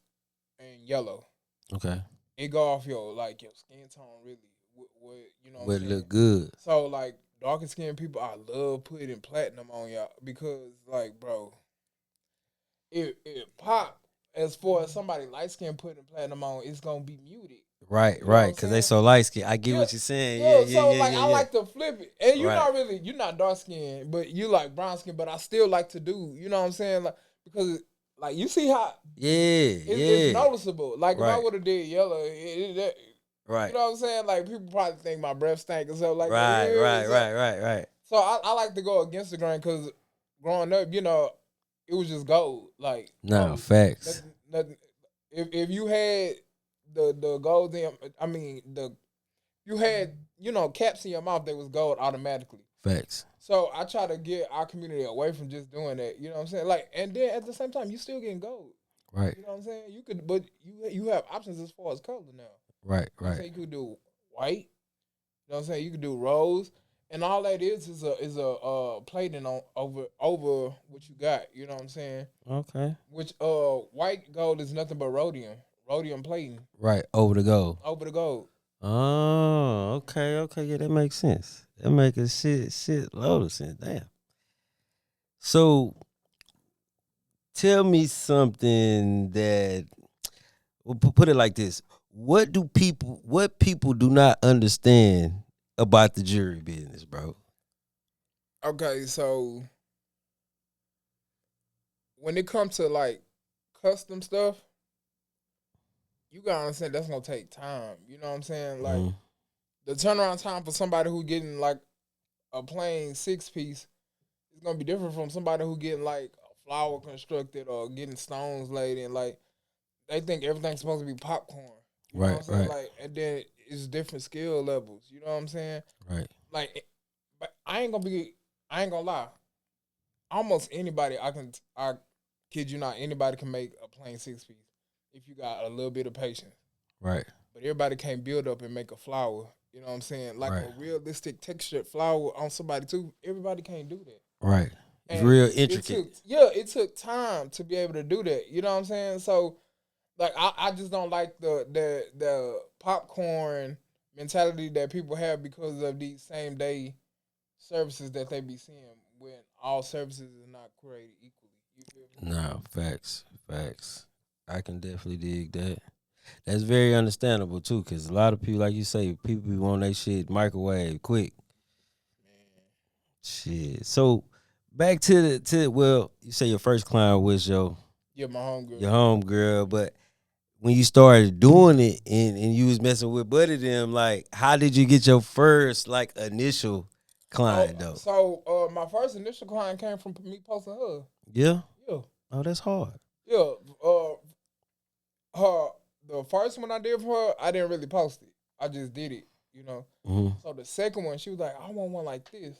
Speaker 2: and yellow.
Speaker 1: Okay.
Speaker 2: It go off your skin tone really. What you know what I'm
Speaker 1: Would
Speaker 2: saying?
Speaker 1: look good.
Speaker 2: So like darker skinned people, I love putting platinum on y'all because like bro, it pop. As far as somebody light skin putting platinum on, it's gonna be muted.
Speaker 1: Right,
Speaker 2: You know what
Speaker 1: right.
Speaker 2: I'm
Speaker 1: Cause they
Speaker 2: saying?
Speaker 1: so light skinned. I get
Speaker 2: Yeah,
Speaker 1: what you're saying. Yeah,
Speaker 2: yeah.
Speaker 1: yeah,
Speaker 2: So
Speaker 1: yeah,
Speaker 2: like
Speaker 1: yeah,
Speaker 2: I
Speaker 1: yeah.
Speaker 2: like to flip it, and
Speaker 1: Right.
Speaker 2: you're not dark skinned, but you like brown skin. But I still like to do, you know what I'm saying? Like because like you see how
Speaker 1: Yeah,
Speaker 2: it's
Speaker 1: yeah.
Speaker 2: noticeable. Like if I
Speaker 1: Right,
Speaker 2: would have did yellow, you
Speaker 1: right,
Speaker 2: know what I'm saying? Like people probably think my breath stank or something like that.
Speaker 1: right,
Speaker 2: Yeah,
Speaker 1: right,
Speaker 2: so
Speaker 1: right, right, right.
Speaker 2: so I like to go against the grain because growing up, it was just gold. Like
Speaker 1: No, facts,
Speaker 2: nothing. If you had the gold in, I mean the you had caps in your mouth that was gold automatically.
Speaker 1: facts.
Speaker 2: So I try to get our community away from just doing that. You know what I'm saying? Like, and then at the same time, you still getting gold.
Speaker 1: Right,
Speaker 2: You know what I'm saying? You could, but you have options as far as color now.
Speaker 1: right,
Speaker 2: You know what I'm
Speaker 1: right,
Speaker 2: saying? You could do white. You know what I'm saying? You could do rose, and all that is a plating on over what you got. You know what I'm saying?
Speaker 1: okay.
Speaker 2: Which white gold is nothing but rhodium plating
Speaker 1: Right, over the goal.
Speaker 2: over the gold.
Speaker 1: Oh, okay, okay. Yeah, that makes sense. That makes a shit load of sense. Damn. So tell me something that, well, put it like this. What people do not understand about the jury business, bro?
Speaker 2: Okay, so when it comes to like custom stuff, you gotta understand that's gonna take time. You know what I'm saying? Like
Speaker 1: Mhm.
Speaker 2: the turnaround time for somebody who getting like a plain 6 piece is gonna be different from somebody who getting like a flower constructed or getting stones laid in. Like they think everything's supposed to be popcorn. You know what
Speaker 1: Right,
Speaker 2: I'm saying?
Speaker 1: right,
Speaker 2: Like and then it's different skill levels. You know what I'm saying?
Speaker 1: right.
Speaker 2: Like, but I ain't gonna lie. Almost anybody I kid you not, anybody can make a plain 6 piece if you got a little bit of patience.
Speaker 1: Right,
Speaker 2: But everybody can't build up and make a flower. You know what I'm saying? Like
Speaker 1: right,
Speaker 2: a realistic textured flower on somebody too. Everybody can't do that.
Speaker 1: right. It's
Speaker 2: And
Speaker 1: real
Speaker 2: it
Speaker 1: intricate.
Speaker 2: took time to be able to do that. You know what I'm saying? So like I just don't like the popcorn mentality that people have because of these same day services that they be seeing when all services is not created equally. You feel me?
Speaker 1: No, facts, facts. I can definitely dig that. That's very understandable too, cause a lot of people, like you say, people be want their shit microwave quick.
Speaker 2: Man.
Speaker 1: Shit. So back to well, you say your first client was
Speaker 2: Yeah, my homegirl.
Speaker 1: your home girl, but when you started doing it and you was messing with Buddy them, like how did you get your first like initial
Speaker 2: So
Speaker 1: client though?
Speaker 2: my first initial client came from me posting her.
Speaker 1: Yeah.
Speaker 2: Yeah.
Speaker 1: Oh, that's hard.
Speaker 2: Yeah. Her the first one I did for her, I didn't really post it. I just did it, you know.
Speaker 1: Hmm.
Speaker 2: So the second one, she was like, I want one like this.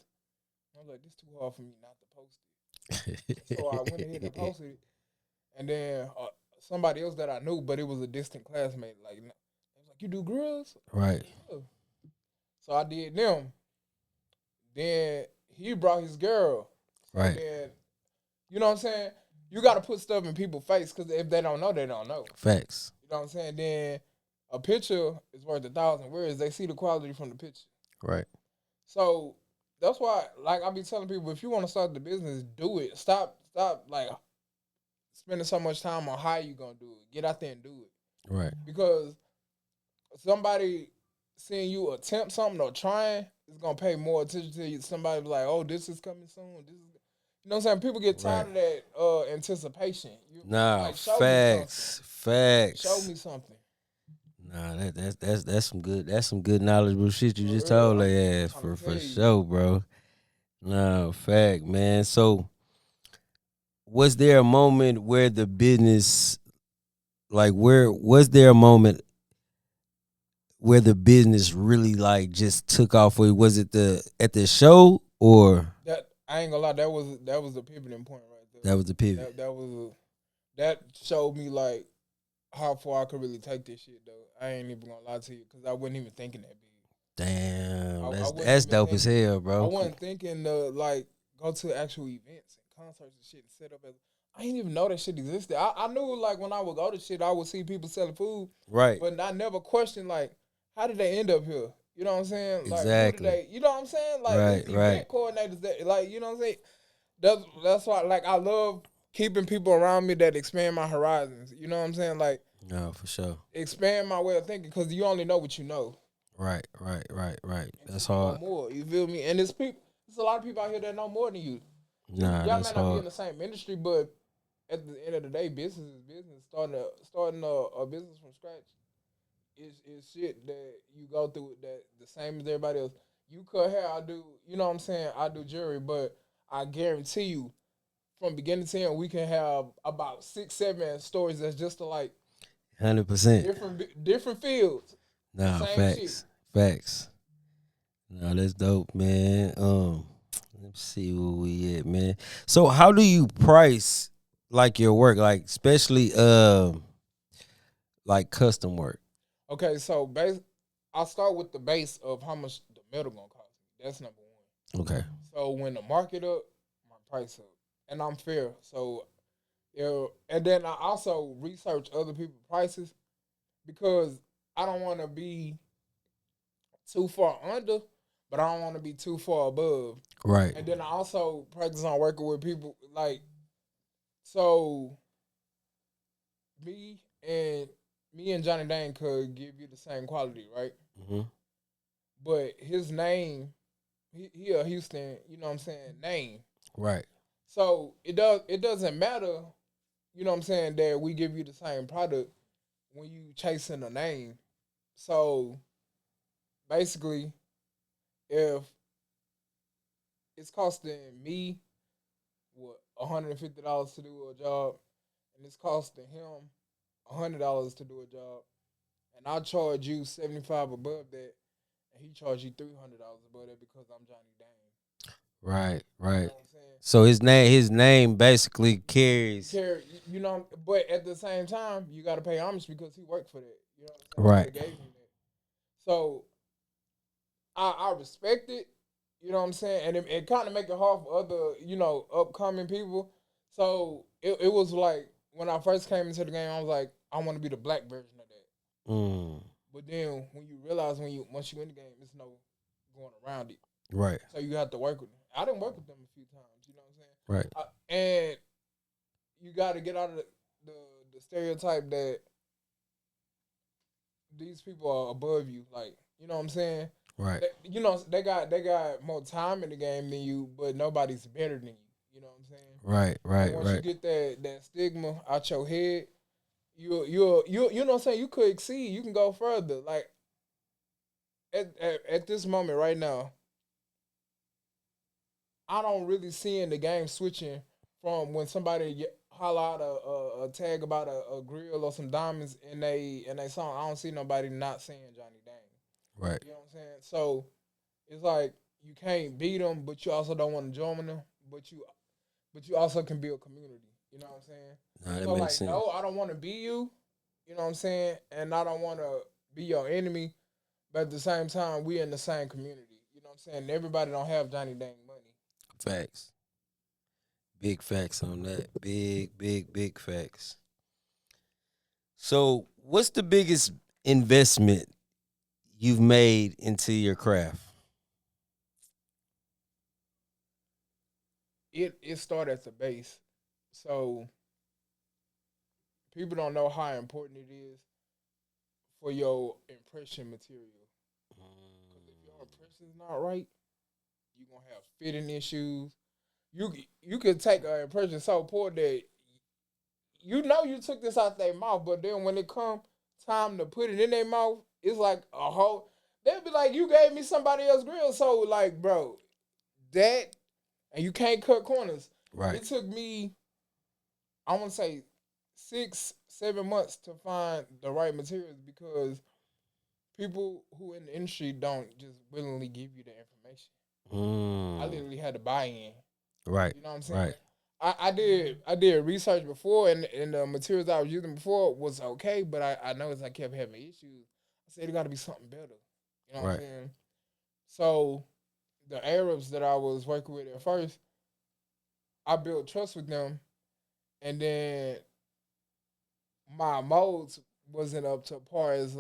Speaker 2: I was like, this too hard for me not to post it. So I went ahead and posted it. And then somebody else that I knew, but it was a distant classmate, like, I was like, you do grills?
Speaker 1: Right.
Speaker 2: Yeah. So I did them. Then he brought his girl. So
Speaker 1: Right.
Speaker 2: then, you know what I'm saying? You got to put stuff in people's face because if they don't know, they don't know.
Speaker 1: Facts.
Speaker 2: You know what I'm saying? Then a picture is worth 1,000 words. They see the quality from the picture.
Speaker 1: Right.
Speaker 2: So that's why, like I be telling people, if you want to start the business, do it. Stop, like spending so much time on how you gonna do it. Get out there and do it
Speaker 1: Right.
Speaker 2: because somebody seeing you attempt something or trying is gonna pay more attention to you. Somebody be like, "Oh, this is coming soon." This is, you know what I'm saying? People get
Speaker 1: Right.
Speaker 2: tired of that anticipation. You
Speaker 1: Nah,
Speaker 2: like show me something.
Speaker 1: facts.
Speaker 2: Show
Speaker 1: Facts.
Speaker 2: me something.
Speaker 1: Nah, that's some good knowledgeable shit you
Speaker 2: For
Speaker 1: just
Speaker 2: real,
Speaker 1: told
Speaker 2: I'm
Speaker 1: their ass
Speaker 2: trying to tell
Speaker 1: for
Speaker 2: you.
Speaker 1: sure, bro. Nah, fact, man. So was there a moment where the business like where was there a moment where the business really like just took off? Or was it the at the show or
Speaker 2: That I ain't gonna lie, that was the pivoting point right
Speaker 1: that was the
Speaker 2: there.
Speaker 1: pivot?
Speaker 2: That showed me like how far I could really take this shit though. I ain't even gonna lie to you because I wasn't even thinking that big.
Speaker 1: Damn,
Speaker 2: I wasn't
Speaker 1: that's
Speaker 2: even
Speaker 1: dope as
Speaker 2: thinking.
Speaker 1: hell,
Speaker 2: I
Speaker 1: bro.
Speaker 2: wasn't thinking to like go to actual events and concerts and shit and set up as. I didn't even know that shit existed. I knew like when I would go to shit, I would see people selling food,
Speaker 1: Right.
Speaker 2: but I never questioned like how did they end up here. You know what I'm saying? Like who did
Speaker 1: Exactly.
Speaker 2: they? You know what I'm saying? Like
Speaker 1: Right.
Speaker 2: it's
Speaker 1: Right.
Speaker 2: event coordinators that like you know what I'm saying. That's why like I love keeping people around me that expand my horizons. You know what I'm saying? Like
Speaker 1: No, for sure.
Speaker 2: expand my way of thinking because you only know what you know
Speaker 1: Right. Right. Right. Right.
Speaker 2: until
Speaker 1: That's
Speaker 2: you know
Speaker 1: hard.
Speaker 2: more. You feel me? And there's a lot of people out here that know more than you.
Speaker 1: Nah,
Speaker 2: Y'all
Speaker 1: that's
Speaker 2: may not be in
Speaker 1: hard.
Speaker 2: the same industry, but at the end of the day, business is business. Starting a business from scratch is shit that you go through that the same as everybody else. You cut hair, I do. You know what I'm saying? I do jewelry, but I guarantee you, from beginning to end, we can have about 6, 7 stories that's just like
Speaker 1: 100%.
Speaker 2: different fields,
Speaker 1: Nah,
Speaker 2: same shit.
Speaker 1: facts. Facts. No, that's dope, man. Let's see where we at, man. So how do you price like your work, like especially like custom work?
Speaker 2: Okay, so I'll start with the base of how much the metal gonna cost me. That's number one.
Speaker 1: Okay.
Speaker 2: So when the market up, my price up, and I'm fair. So yeah, and then I also research other people's prices because I don't want to be too far under, but I don't want to be too far above.
Speaker 1: Right.
Speaker 2: And then I also practice on working with people like so. Me and me and Johnny Dane could give you the same quality, right?
Speaker 1: Hmm.
Speaker 2: But his name, he a Houston, you know what I'm saying, name.
Speaker 1: Right.
Speaker 2: So it doesn't matter, you know what I'm saying, that we give you the same product when you chasing a name. So basically, if it's costing me what $150 to do a job, and it's costing him $100 to do a job, and I charge you 75 above that, and he charge you $300 above that because I'm Johnny Dane.
Speaker 1: Right.
Speaker 2: You
Speaker 1: Right.
Speaker 2: know what I'm saying?
Speaker 1: So his name basically carries.
Speaker 2: Care, you know, but at the same time, you got to pay homage because he worked for that. You know what I'm saying?
Speaker 1: Right.
Speaker 2: Somebody gave him that. So I respect it. You know what I'm saying? And it kind of make it hard for other, upcoming people. So it was like when I first came into the game, I was like, I want to be the black version of that.
Speaker 1: Mm.
Speaker 2: But then when you realize once you in the game, there's no going around it.
Speaker 1: Right.
Speaker 2: So you have to work with them. I didn't work with them a few times. You know what I'm saying?
Speaker 1: Right.
Speaker 2: And you got to get out of the, the stereotype that these people are above you. Like, you know what I'm saying?
Speaker 1: Right.
Speaker 2: They got more time in the game than you, but nobody's better than you. You know what I'm saying?
Speaker 1: Right.
Speaker 2: And
Speaker 1: Right.
Speaker 2: once you
Speaker 1: Right.
Speaker 2: get that stigma out your head, you know what I'm saying? You could exceed. You can go further. Like at this moment right now, I don't really see in the game switching from when somebody holler out a tag about a grill or some diamonds in they song. I don't see nobody not saying Johnny Dang.
Speaker 1: Right.
Speaker 2: You know what I'm saying? So it's like you can't beat them, but you also don't want to join them. But you also can build community. You know what I'm saying?
Speaker 1: Nah, that
Speaker 2: So
Speaker 1: makes
Speaker 2: like,
Speaker 1: sense.
Speaker 2: no, I don't want to be you. You know what I'm saying? And I don't want to be your enemy. But at the same time, we in the same community. You know what I'm saying? Everybody don't have Johnny Dang money.
Speaker 1: Facts. Big facts on that. Big, big, big facts. So, what's the biggest investment you've made into your craft?
Speaker 2: It started at the base. So people don't know how important it is for your impression material. Because if your impression's not right, you're gonna have fitting issues. You could take an impression so poor that you know you took this out their mouth, but then when it come time to put it in their mouth, it's like a whole. They'll be like, "You gave me somebody else grill," so like, bro, that and you can't cut corners.
Speaker 1: Right.
Speaker 2: It took me, I want to say, 6, 7 months to find the right materials because people who in the industry don't just willingly give you the information. I
Speaker 1: Mm.
Speaker 2: literally had to buy in.
Speaker 1: Right.
Speaker 2: You know what I'm saying?
Speaker 1: Right.
Speaker 2: I did research before, and the materials I was using before was okay, but I noticed I kept having issues. I said it got to be something better. You know what I'm
Speaker 1: Right.
Speaker 2: saying? So the Arabs that I was working with at first, I built trust with them, and then my modes wasn't up to par as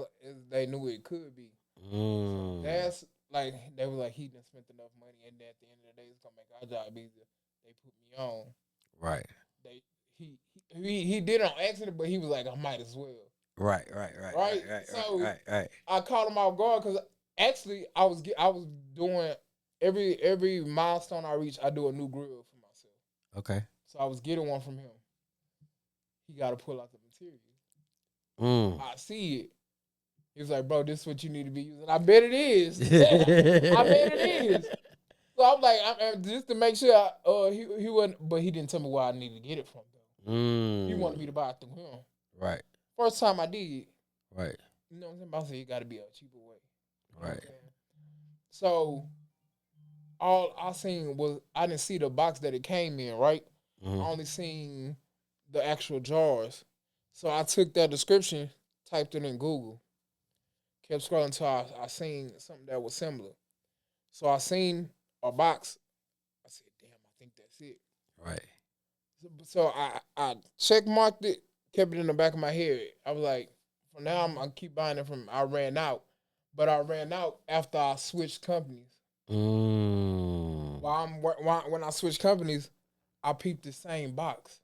Speaker 2: they knew it could be. So
Speaker 1: Mm.
Speaker 2: that's like they were like he didn't spend enough money, and at the end of the day, it's gonna make our job easier. They put me on.
Speaker 1: Right.
Speaker 2: They he did it on accident, but he was like I might as well.
Speaker 1: Right. Right. Right.
Speaker 2: Right.
Speaker 1: Right. Right.
Speaker 2: So
Speaker 1: Right. Right.
Speaker 2: I caught him off guard because actually I was doing every milestone I reach, I do a new grill for myself.
Speaker 1: Okay.
Speaker 2: So I was getting one from him. He got to pull out the material.
Speaker 1: Mm.
Speaker 2: I see it. He was like, "Bro, this is what you need to be using." I bet it is. I bet it is. So I'm like, just to make sure, he wasn't, but he didn't tell me where I needed to get it from. Though he wanted me
Speaker 1: Mm.
Speaker 2: to buy it through him.
Speaker 1: Right.
Speaker 2: First time I did,
Speaker 1: Right.
Speaker 2: you know what I'm saying? I said, "It got to be a cheaper way." You know what
Speaker 1: Right.
Speaker 2: I'm saying? So all I seen was I didn't see the box that it came in. Right, I
Speaker 1: Mm-hmm.
Speaker 2: only seen the actual jars. So I took that description, typed it in Google, kept scrolling until I seen something that was similar. So I seen a box. I said, "Damn, I think that's it."
Speaker 1: Right.
Speaker 2: So I check marked it, kept it in the back of my head. I was like, "For now, I'm gonna keep buying it from." I ran out, but I ran out after I switched companies.
Speaker 1: Mm.
Speaker 2: When I switched companies, I peeped the same box.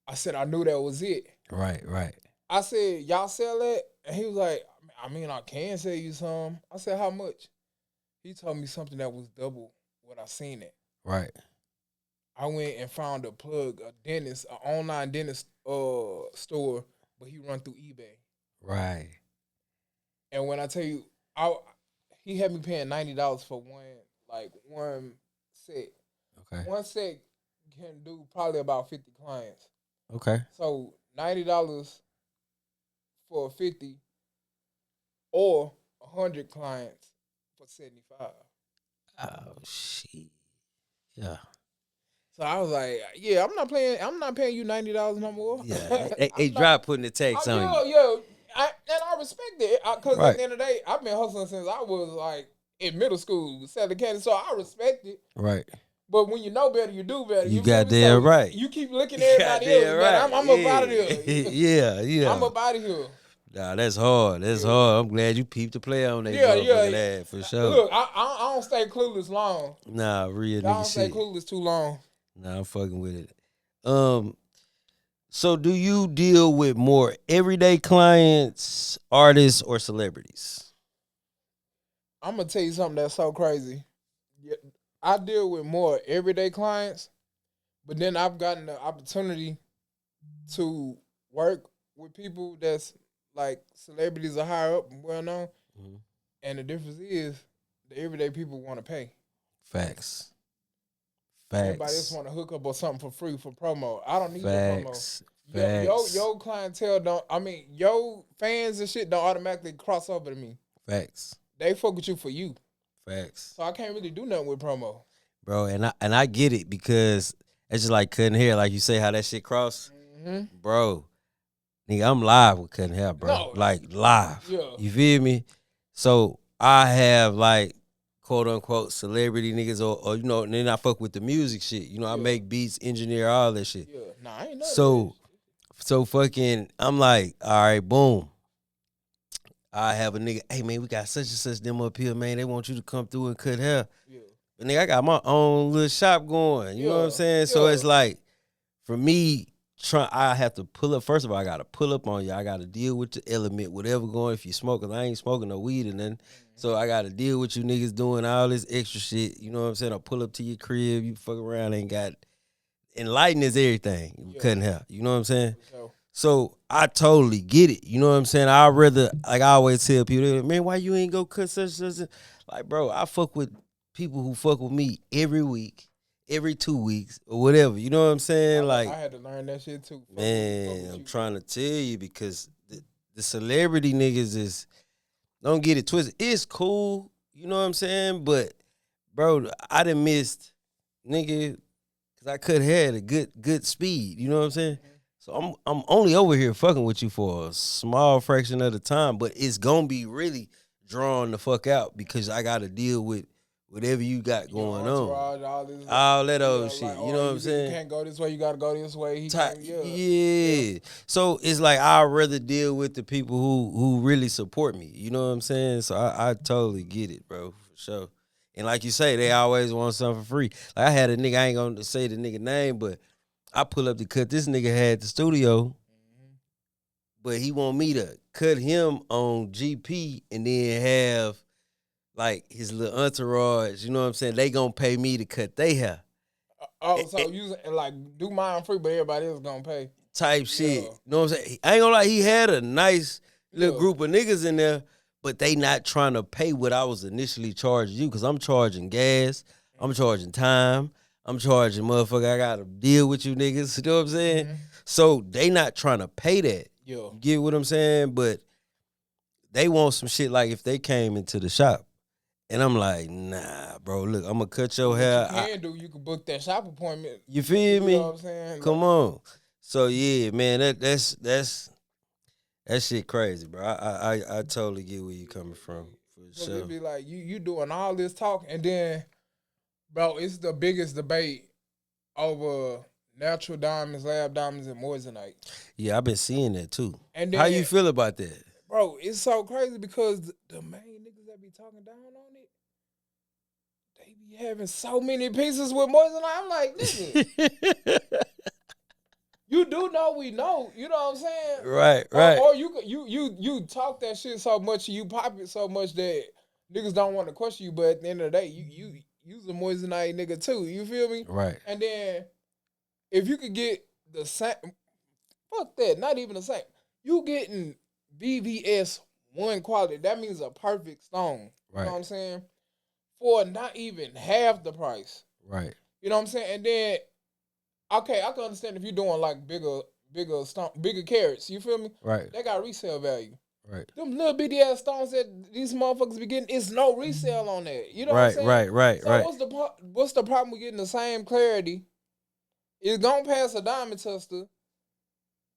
Speaker 2: I said I knew that was it.
Speaker 1: Right. Right.
Speaker 2: I said, "Y'all sell that?" And he was like, "I mean, I can sell you some." I said, "How much?" He told me something that was double what I seen it.
Speaker 1: Right.
Speaker 2: I went and found a plug, a dentist, an online dentist store, but he run through eBay.
Speaker 1: Right.
Speaker 2: And when I tell you, I he had me paying $90 for one set.
Speaker 1: Okay.
Speaker 2: One set can do probably about 50 clients.
Speaker 1: Okay.
Speaker 2: So $90 for 50 or 100 clients for 75.
Speaker 1: Oh shit. Yeah.
Speaker 2: So I was like, yeah, I'm not paying you $90 no more.
Speaker 1: Yeah. They
Speaker 2: I'm not.
Speaker 1: drop putting the tax on you.
Speaker 2: And I respect it because at
Speaker 1: Right.
Speaker 2: the end of the day, I've been hustling since I was like in middle school, selling candy. So I respect it.
Speaker 1: Right.
Speaker 2: But when you know better, you do better.
Speaker 1: You
Speaker 2: You feel
Speaker 1: got
Speaker 2: me? So
Speaker 1: damn right.
Speaker 2: you keep looking at everybody else,
Speaker 1: Goddamn
Speaker 2: man.
Speaker 1: right.
Speaker 2: I'm up out of
Speaker 1: Yeah.
Speaker 2: here.
Speaker 1: Yeah. Yeah.
Speaker 2: I'm up out of here.
Speaker 1: Nah, that's hard. That's
Speaker 2: Yeah.
Speaker 1: hard. I'm glad you peeped the play on that
Speaker 2: Yeah,
Speaker 1: motherfucking ass for sure.
Speaker 2: Look, I don't stay clueless long.
Speaker 1: Nah, real
Speaker 2: Y'all
Speaker 1: nigga
Speaker 2: don't stay
Speaker 1: shit.
Speaker 2: clueless too long.
Speaker 1: Nah, I'm fucking with it. So do you deal with more everyday clients, artists, or celebrities?
Speaker 2: I'm gonna tell you something that's so crazy. Yeah, I deal with more everyday clients, but then I've gotten the opportunity to work with people that's like celebrities are higher up and well known.
Speaker 1: Mhm.
Speaker 2: And the difference is the everyday people want to pay.
Speaker 1: Facts.
Speaker 2: Everybody else
Speaker 1: Facts.
Speaker 2: want to hook up or something for free for promo. I don't need your promo.
Speaker 1: Facts.
Speaker 2: Yo,
Speaker 1: Facts.
Speaker 2: your clientele don't. I mean, your fans and shit don't automatically cross over to me.
Speaker 1: Facts.
Speaker 2: They fuck with you for you,
Speaker 1: Facts.
Speaker 2: so I can't really do nothing with promo.
Speaker 1: Bro, and I get it because it's just like cutting hair, like you say how that shit cross.
Speaker 2: Mm-hmm.
Speaker 1: Bro, nigga, I'm live with cutting hair, bro.
Speaker 2: No,
Speaker 1: Like live.
Speaker 2: yeah.
Speaker 1: You feel me? So I have like quote unquote celebrity niggas or you know, and then I fuck with the music shit. You know, I
Speaker 2: Yeah.
Speaker 1: make beats, engineer, all that shit.
Speaker 2: Yeah, nah, I ain't know
Speaker 1: So fucking I'm like, all right, boom. I have a nigga, hey man, we got such and such them up here, man. They want you to come through and cut hair.
Speaker 2: Yeah,
Speaker 1: But nigga, I got my own little shop going. You know what I'm
Speaker 2: Yeah,
Speaker 1: saying? So
Speaker 2: yeah.
Speaker 1: it's like, for me, I have to pull up. First of all, I gotta pull up on you. I gotta deal with the element, whatever going. If you smoking, I ain't smoking no weed and nothing. So I gotta deal with you niggas doing all this extra shit. You know what I'm saying? I pull up to your crib, you fuck around, ain't got enlighten is everything.
Speaker 2: Yeah.
Speaker 1: Cutting hair. You know what I'm saying?
Speaker 2: so
Speaker 1: So I totally get it. You know what I'm saying? I'd rather, like I always tell people, man, why you ain't go cut such and such? Like, bro, I fuck with people who fuck with me every week, every 2 weeks, or whatever. You know what I'm saying? Like,
Speaker 2: I had to learn that shit too. Fuck
Speaker 1: man,
Speaker 2: with
Speaker 1: I'm
Speaker 2: you.
Speaker 1: trying to tell you because the celebrity niggas is, don't get it twisted. It's cool, you know what I'm saying? But, bro, I done missed, nigga, because I cut hair at a good speed. You know what I'm saying? So I'm only over here fucking with you for a small fraction of the time, but it's gonna be really drawn the fuck out because I got to deal with whatever you got
Speaker 2: Your
Speaker 1: going on.
Speaker 2: entourage, all this,
Speaker 1: All that
Speaker 2: yeah,
Speaker 1: old
Speaker 2: like,
Speaker 1: shit. You know what I'm
Speaker 2: you
Speaker 1: saying?
Speaker 2: can't go this way. You gotta go this way. He can't. Yeah, yeah.
Speaker 1: Yeah. So it's like I'd rather deal with the people who really support me. You know what I'm saying? So I totally get it, bro, for sure. And like you say, they always want something for free. Like I had a nigga, I ain't gonna say the nigga name, but I pull up to cut. This nigga had the studio, but he want me to cut him on GP and then have like his little entourage. You know what I'm saying? They gonna pay me to cut their hair.
Speaker 2: Oh, so you like do mine free, but everybody else gonna pay.
Speaker 1: Type
Speaker 2: Yeah,
Speaker 1: shit. You know what I'm saying? I ain't gonna lie, he had a nice little
Speaker 2: yeah.
Speaker 1: group of niggas in there, but they not trying to pay what I was initially charging you because I'm charging gas, I'm charging time, I'm charging motherfucker. I gotta deal with you niggas. You know what I'm saying? So they not trying to pay that.
Speaker 2: Yeah.
Speaker 1: You get what I'm saying? But they want some shit like if they came into the shop. And I'm like, nah, bro, look, I'm gonna cut your
Speaker 2: What
Speaker 1: hair.
Speaker 2: you can do, you can book that shop appointment.
Speaker 1: You feel
Speaker 2: You
Speaker 1: me?
Speaker 2: know what I'm saying?
Speaker 1: Come
Speaker 2: Like,
Speaker 1: on. So yeah, man, that's that shit crazy, bro. I totally get where you coming from for
Speaker 2: cause
Speaker 1: sure.
Speaker 2: it be like you doing all this talk, and then, bro, it's the biggest debate over natural diamonds, lab diamonds, and moissanite.
Speaker 1: Yeah, I've been seeing that too.
Speaker 2: And
Speaker 1: How
Speaker 2: then,
Speaker 1: you feel about that?
Speaker 2: bro, it's so crazy because the main niggas that be talking down on it, they be having so many pieces with moissanite. I'm like, nigga, you do know we know. You know what I'm saying?
Speaker 1: Right, right,
Speaker 2: Or you talk that shit so much, you pop it so much that niggas don't want to question you. But at the end of the day, you use a moissanite nigga too. You feel me?
Speaker 1: right.
Speaker 2: And then if you could get the same, fuck that, not even the same. You getting BVS one quality. That means a perfect stone. You know
Speaker 1: Right.
Speaker 2: what I'm saying? For not even half the price.
Speaker 1: Right.
Speaker 2: You know what I'm saying? And then, okay, I can understand if you're doing like bigger carats. You feel me?
Speaker 1: Right.
Speaker 2: They got resale value.
Speaker 1: Right.
Speaker 2: Them little bitty ass stones that these motherfuckers be getting, it's no resale on that. You know what I'm
Speaker 1: Right.
Speaker 2: saying?
Speaker 1: Right. Right.
Speaker 2: So
Speaker 1: Right.
Speaker 2: what's the problem with getting the same clarity? It's gonna pass a diamond tester,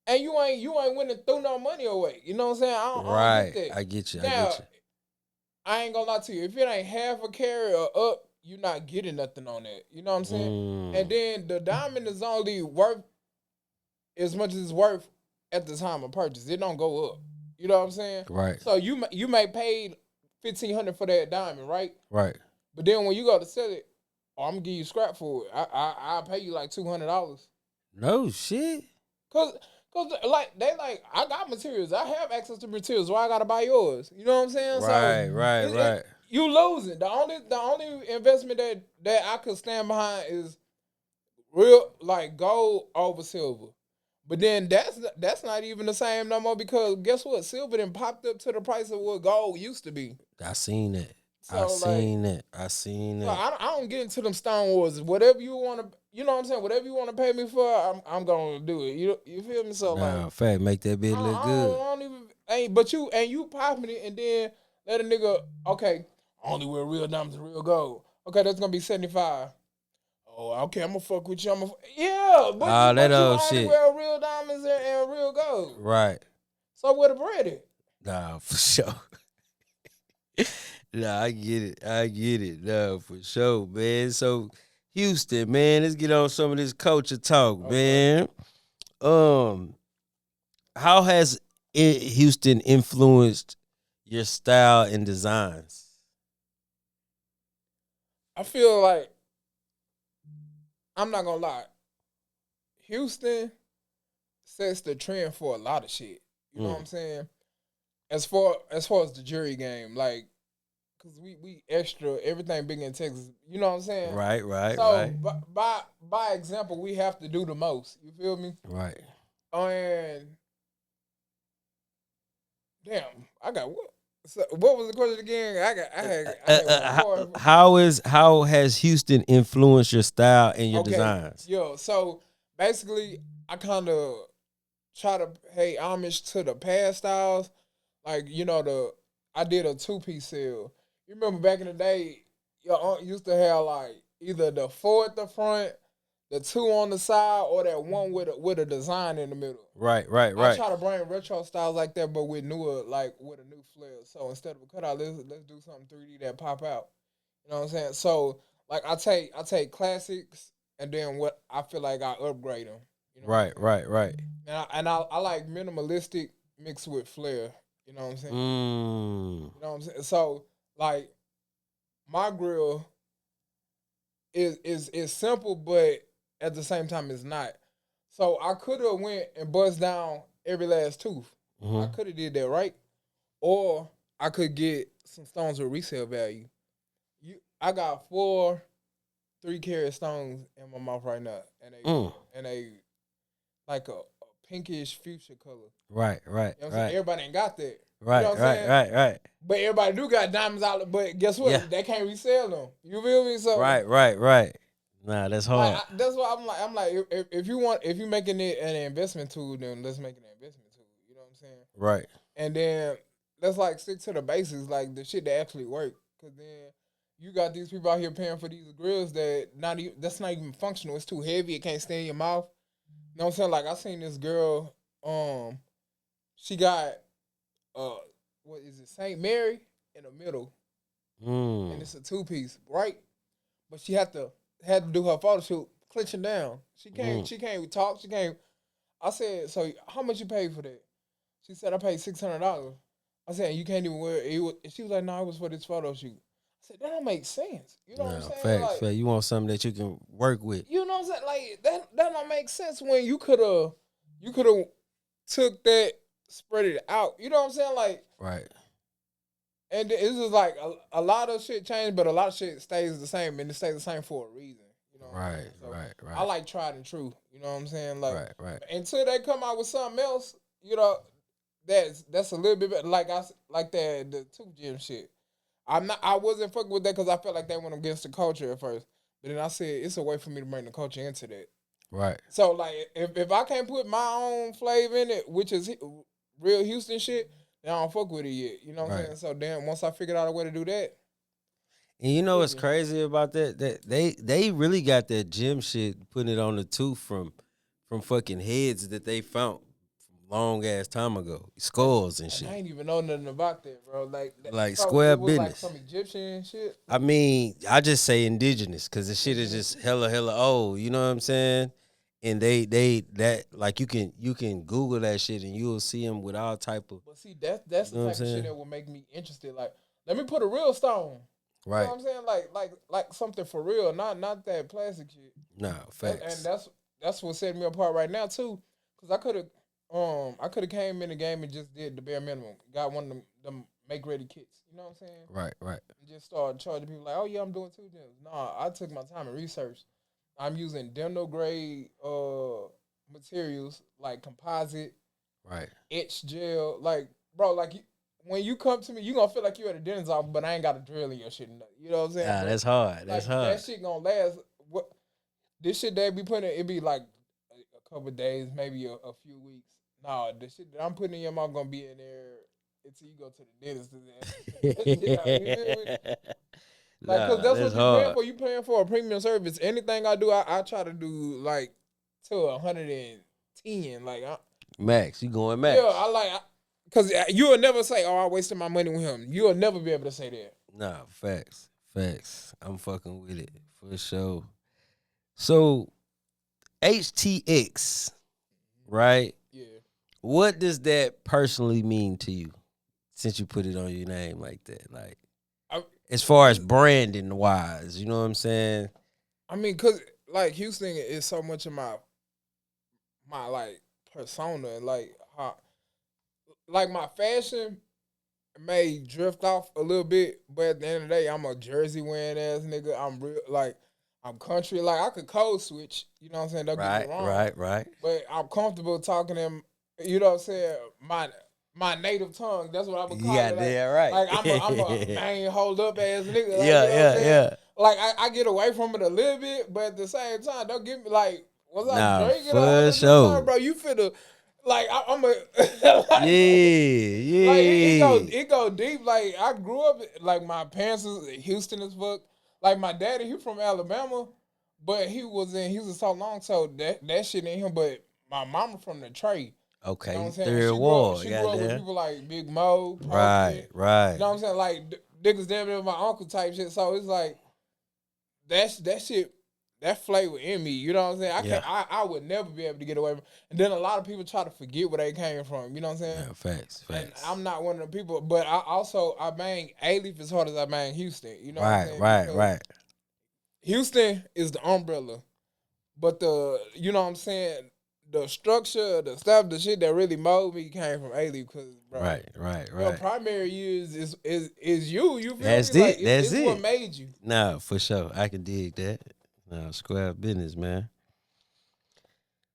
Speaker 2: and you ain't winning throw no money away. You know what I'm saying? I don't
Speaker 1: Right.
Speaker 2: get that.
Speaker 1: I get you. I
Speaker 2: Now,
Speaker 1: get you.
Speaker 2: I ain't gonna lie to you. If it ain't half a carat or up, you're not getting nothing on that. You know what I'm saying? And then the diamond is only worth as much as it's worth at the time of purchase. It don't go up. You know what I'm saying?
Speaker 1: Right.
Speaker 2: So you may paid $1,500 for that diamond, right?
Speaker 1: Right.
Speaker 2: But then when you go to sell it, I'm gonna give you scrap for it. I'll pay you like $200.
Speaker 1: No shit.
Speaker 2: Cause like they like I got materials. I have access to materials. Why I gotta buy yours? You know what I'm saying?
Speaker 1: Right.
Speaker 2: So
Speaker 1: Right. Right.
Speaker 2: you losing. The only investment that I could stand behind is real like gold over silver. But then that's not even the same no more because guess what? Silver then popped up to the price of what gold used to be.
Speaker 1: I seen that. I
Speaker 2: So like
Speaker 1: seen that. I seen
Speaker 2: so
Speaker 1: that.
Speaker 2: I don't get into them Stone Wars. Whatever you want to, you know what I'm saying. Whatever you want to pay me for, I'm gonna do it. You feel me? So like,
Speaker 1: Nah, fact, make that bitch look good.
Speaker 2: I don't even. Ain't but you popping it and then let a nigga. Okay, I only wear real diamonds and real gold. Okay, that's gonna be 75. Oh, okay, I'm gonna fuck with you. Yeah,
Speaker 1: Ah, that
Speaker 2: but you
Speaker 1: old
Speaker 2: only
Speaker 1: shit.
Speaker 2: wear real diamonds and real gold.
Speaker 1: Right.
Speaker 2: So where the bread at?
Speaker 1: Nah, for sure. Nah, I get it. I get it. Nah, for sure, man. So Houston, man, let's get on some of this culture talk,
Speaker 2: Okay.
Speaker 1: man. How has Houston influenced your style and designs?
Speaker 2: I feel like I'm not gonna lie. Houston sets the trend for a lot of shit. You know what I'm saying? As far as the jury game, like, cause we extra everything big in Texas. You know what I'm saying?
Speaker 1: Right, right,
Speaker 2: So
Speaker 1: right,
Speaker 2: by example, we have to do the most. You feel me?
Speaker 1: right.
Speaker 2: And damn, I got what? So what was the question again? I had one more.
Speaker 1: How has Houston influenced your style and your
Speaker 2: Okay,
Speaker 1: designs?
Speaker 2: yo. So basically, I kind of try to pay homage to the past styles. Like I did a 2-piece sale. You remember back in the day, your aunt used to have like either the four at the front, the two on the side or that one with a design in the middle.
Speaker 1: Right, right,
Speaker 2: I
Speaker 1: right.
Speaker 2: try to bring retro styles like that, but with newer, like with a new flair. So instead of a cutout, let's do something 3D that pop out. You know what I'm saying? So like I take classics and then what I feel like I upgrade them. You know what I'm
Speaker 1: Right,
Speaker 2: saying?
Speaker 1: right, right.
Speaker 2: And I like minimalistic mixed with flair. You know what I'm saying?
Speaker 1: Mm.
Speaker 2: You know what I'm saying? So like my grill is simple, but at the same time it's not. So I could have went and bust down every last tooth. I
Speaker 1: Mm-hmm.
Speaker 2: could have did that, right? Or I could get some stones with resale value. I got 4 3-carat stones in my mouth right now,
Speaker 1: Mm.
Speaker 2: and they like a pinkish fuchsia color.
Speaker 1: Right, right,
Speaker 2: You know what I'm saying?
Speaker 1: right.
Speaker 2: Everybody ain't got that. You know
Speaker 1: Right,
Speaker 2: what I'm
Speaker 1: right,
Speaker 2: saying?
Speaker 1: right, right.
Speaker 2: But everybody do got diamonds out. But guess
Speaker 1: Yeah.
Speaker 2: what? They can't resell them. You feel me? So
Speaker 1: Right, right, right. Nah, that's
Speaker 2: like
Speaker 1: hard.
Speaker 2: that's why I'm like if you making it an investment tool, then let's make it an investment tool. You know what I'm saying?
Speaker 1: Right.
Speaker 2: And then let's like stick to the basics, like the shit that actually work. Cause then you got these people out here paying for these grills that's not even functional. It's too heavy. It can't stay in your mouth. You know what I'm saying? Like I seen this girl, she got uh what is it, Saint Mary in the middle, and
Speaker 1: Mm.
Speaker 2: it's a 2-piece, right? But she had to do her photo shoot clenching down.
Speaker 1: Mm.
Speaker 2: She can't talk. She can't. I said, so how much you paid for that? She said I paid $600. I said you can't even wear it. She was like, no, it was for this photo shoot. I said that don't make sense. You know what I'm
Speaker 1: No,
Speaker 2: saying?
Speaker 1: facts,
Speaker 2: Like
Speaker 1: facts. You want something that you can work with.
Speaker 2: you know what I'm saying? Like that don't make sense when you could have took that, spread it out. You know what I'm saying? Like
Speaker 1: Right.
Speaker 2: and it's just like a lot of shit changed, but a lot of shit stays the same, and it stays the same for a reason. You know what I'm
Speaker 1: Right,
Speaker 2: saying? So
Speaker 1: right,
Speaker 2: I
Speaker 1: right.
Speaker 2: like tried and true. You know what I'm saying? Like
Speaker 1: Right, right.
Speaker 2: until they come out with something else, you know, that's a little bit better. Like like that the tooth gym shit. I wasn't fucking with that because I felt like they went against the culture at first. But then I said it's a way for me to bring the culture into that.
Speaker 1: Right.
Speaker 2: So like if I can't put my own flavor in it, which is real Houston shit, then I don't fuck with it yet. You know what I'm
Speaker 1: Right.
Speaker 2: saying? So then once I figured out a way to do that,
Speaker 1: And you know what's
Speaker 2: cooking.
Speaker 1: crazy about that? That they really got that gym shit putting it on the tooth from fucking heads that they found long ass time ago. Skulls and
Speaker 2: And I
Speaker 1: shit.
Speaker 2: ain't even know nothing about that, bro. Like
Speaker 1: Like
Speaker 2: so
Speaker 1: square
Speaker 2: it was like
Speaker 1: business.
Speaker 2: some Egyptian shit.
Speaker 1: I mean, I just say indigenous because the shit is just
Speaker 2: Indigenous.
Speaker 1: hella old. You know what I'm saying? And they that like you can Google that shit and you'll see them with all type of,
Speaker 2: But see, that's
Speaker 1: you
Speaker 2: the
Speaker 1: know what I'm
Speaker 2: type of shit
Speaker 1: saying?
Speaker 2: that will make me interested. Like, let me put a real stone. You know
Speaker 1: Right.
Speaker 2: what I'm saying? Like something for real, not that plastic shit.
Speaker 1: No,
Speaker 2: And
Speaker 1: facts.
Speaker 2: that's what set me apart right now too. Cause I could have came in the game and just did the bare minimum. Got one of them make ready kits. You know what I'm saying?
Speaker 1: Right, right,
Speaker 2: And just started charging people like, oh yeah, I'm doing 2 gyms. Nah, I took my time and research. I'm using dental grade materials like composite,
Speaker 1: right.
Speaker 2: etch gel. Like, bro, like when you come to me, you gonna feel like you at a dentist office, but I ain't got a drill in your shit. You know what I'm saying?
Speaker 1: Ah,
Speaker 2: But
Speaker 1: that's hard. That's
Speaker 2: like that
Speaker 1: hard.
Speaker 2: shit gonna last. What this shit they be putting, it be like a couple of days, maybe a few weeks. Nah, the shit that I'm putting in your mouth gonna be in there until you go to the dentist. Yeah, you feel me? Like, cause
Speaker 1: Nah,
Speaker 2: that's
Speaker 1: that's
Speaker 2: what you paying
Speaker 1: hard.
Speaker 2: for. You paying for a premium service. Anything I do, I try to do like to 110. Like,
Speaker 1: Max, you going
Speaker 2: yeah,
Speaker 1: max?
Speaker 2: cause you will never say, "Oh, I wasted my money with him." You will never be able to say that.
Speaker 1: Nah, facts. Facts. I'm fucking with it for sure. So HTX, right?
Speaker 2: Yeah.
Speaker 1: What does that personally mean to you since you put it on your name like that? Like
Speaker 2: I,
Speaker 1: as far as
Speaker 2: it's,
Speaker 1: branding wise, you know what I'm saying?
Speaker 2: I mean, cause like Houston is so much of my like persona, and like how like my fashion may drift off a little bit, but at the end of the day, I'm a jersey wearing ass nigga. I'm real like I'm country. Like I could code switch, you know what I'm saying? Don't get me
Speaker 1: Right,
Speaker 2: wrong.
Speaker 1: right, right.
Speaker 2: But I'm comfortable talking them, you know what I'm saying, my native tongue. That's what I would
Speaker 1: You
Speaker 2: call
Speaker 1: got
Speaker 2: it. Like
Speaker 1: that right.
Speaker 2: I'm a man hold up ass nigga. Like, you
Speaker 1: Yeah,
Speaker 2: know what I'm
Speaker 1: yeah,
Speaker 2: saying?
Speaker 1: yeah.
Speaker 2: Like I get away from it a little bit, but at the same time, don't give me like was I
Speaker 1: Nah,
Speaker 2: drinking or
Speaker 1: for
Speaker 2: having a good time,
Speaker 1: sure.
Speaker 2: bro? You finna like I'm a
Speaker 1: Yeah,
Speaker 2: like
Speaker 1: yeah.
Speaker 2: it go deep. Like I grew up like my parents is Houston as fuck. Like my daddy, he from Alabama, But he was in Houston so long, so that shit in him. But my mama from the trade. You know what
Speaker 1: Okay,
Speaker 2: I'm saying?
Speaker 1: third
Speaker 2: She grew up.
Speaker 1: wall,
Speaker 2: She grew up with
Speaker 1: goddamn.
Speaker 2: people like Big Mo,
Speaker 1: Right,
Speaker 2: Pokey. You
Speaker 1: right,
Speaker 2: know what I'm saying? Like niggas damn near my uncle type shit. So it's like that shit. That flavor in me, you know what I'm saying? I
Speaker 1: yeah,
Speaker 2: can't. I would never be able to get away from. And then a lot of people try to forget where they came from. You know what I'm saying?
Speaker 1: yeah. Facts,
Speaker 2: And
Speaker 1: facts.
Speaker 2: I'm not one of the people, but I bang A-Leaf as hard as I bang Houston. You know what I'm
Speaker 1: Right,
Speaker 2: saying?
Speaker 1: right,
Speaker 2: Because
Speaker 1: right,
Speaker 2: Houston is the umbrella, but you know what I'm saying, the structure, the stuff, the shit that really molded me came from A-Leaf. Because bro,
Speaker 1: right, right,
Speaker 2: your
Speaker 1: right.
Speaker 2: primary years is you. You feel me?
Speaker 1: That's
Speaker 2: Like
Speaker 1: it. That's
Speaker 2: it's what
Speaker 1: it.
Speaker 2: made you.
Speaker 1: Nah, for sure. I can dig that. Nah, square business, man.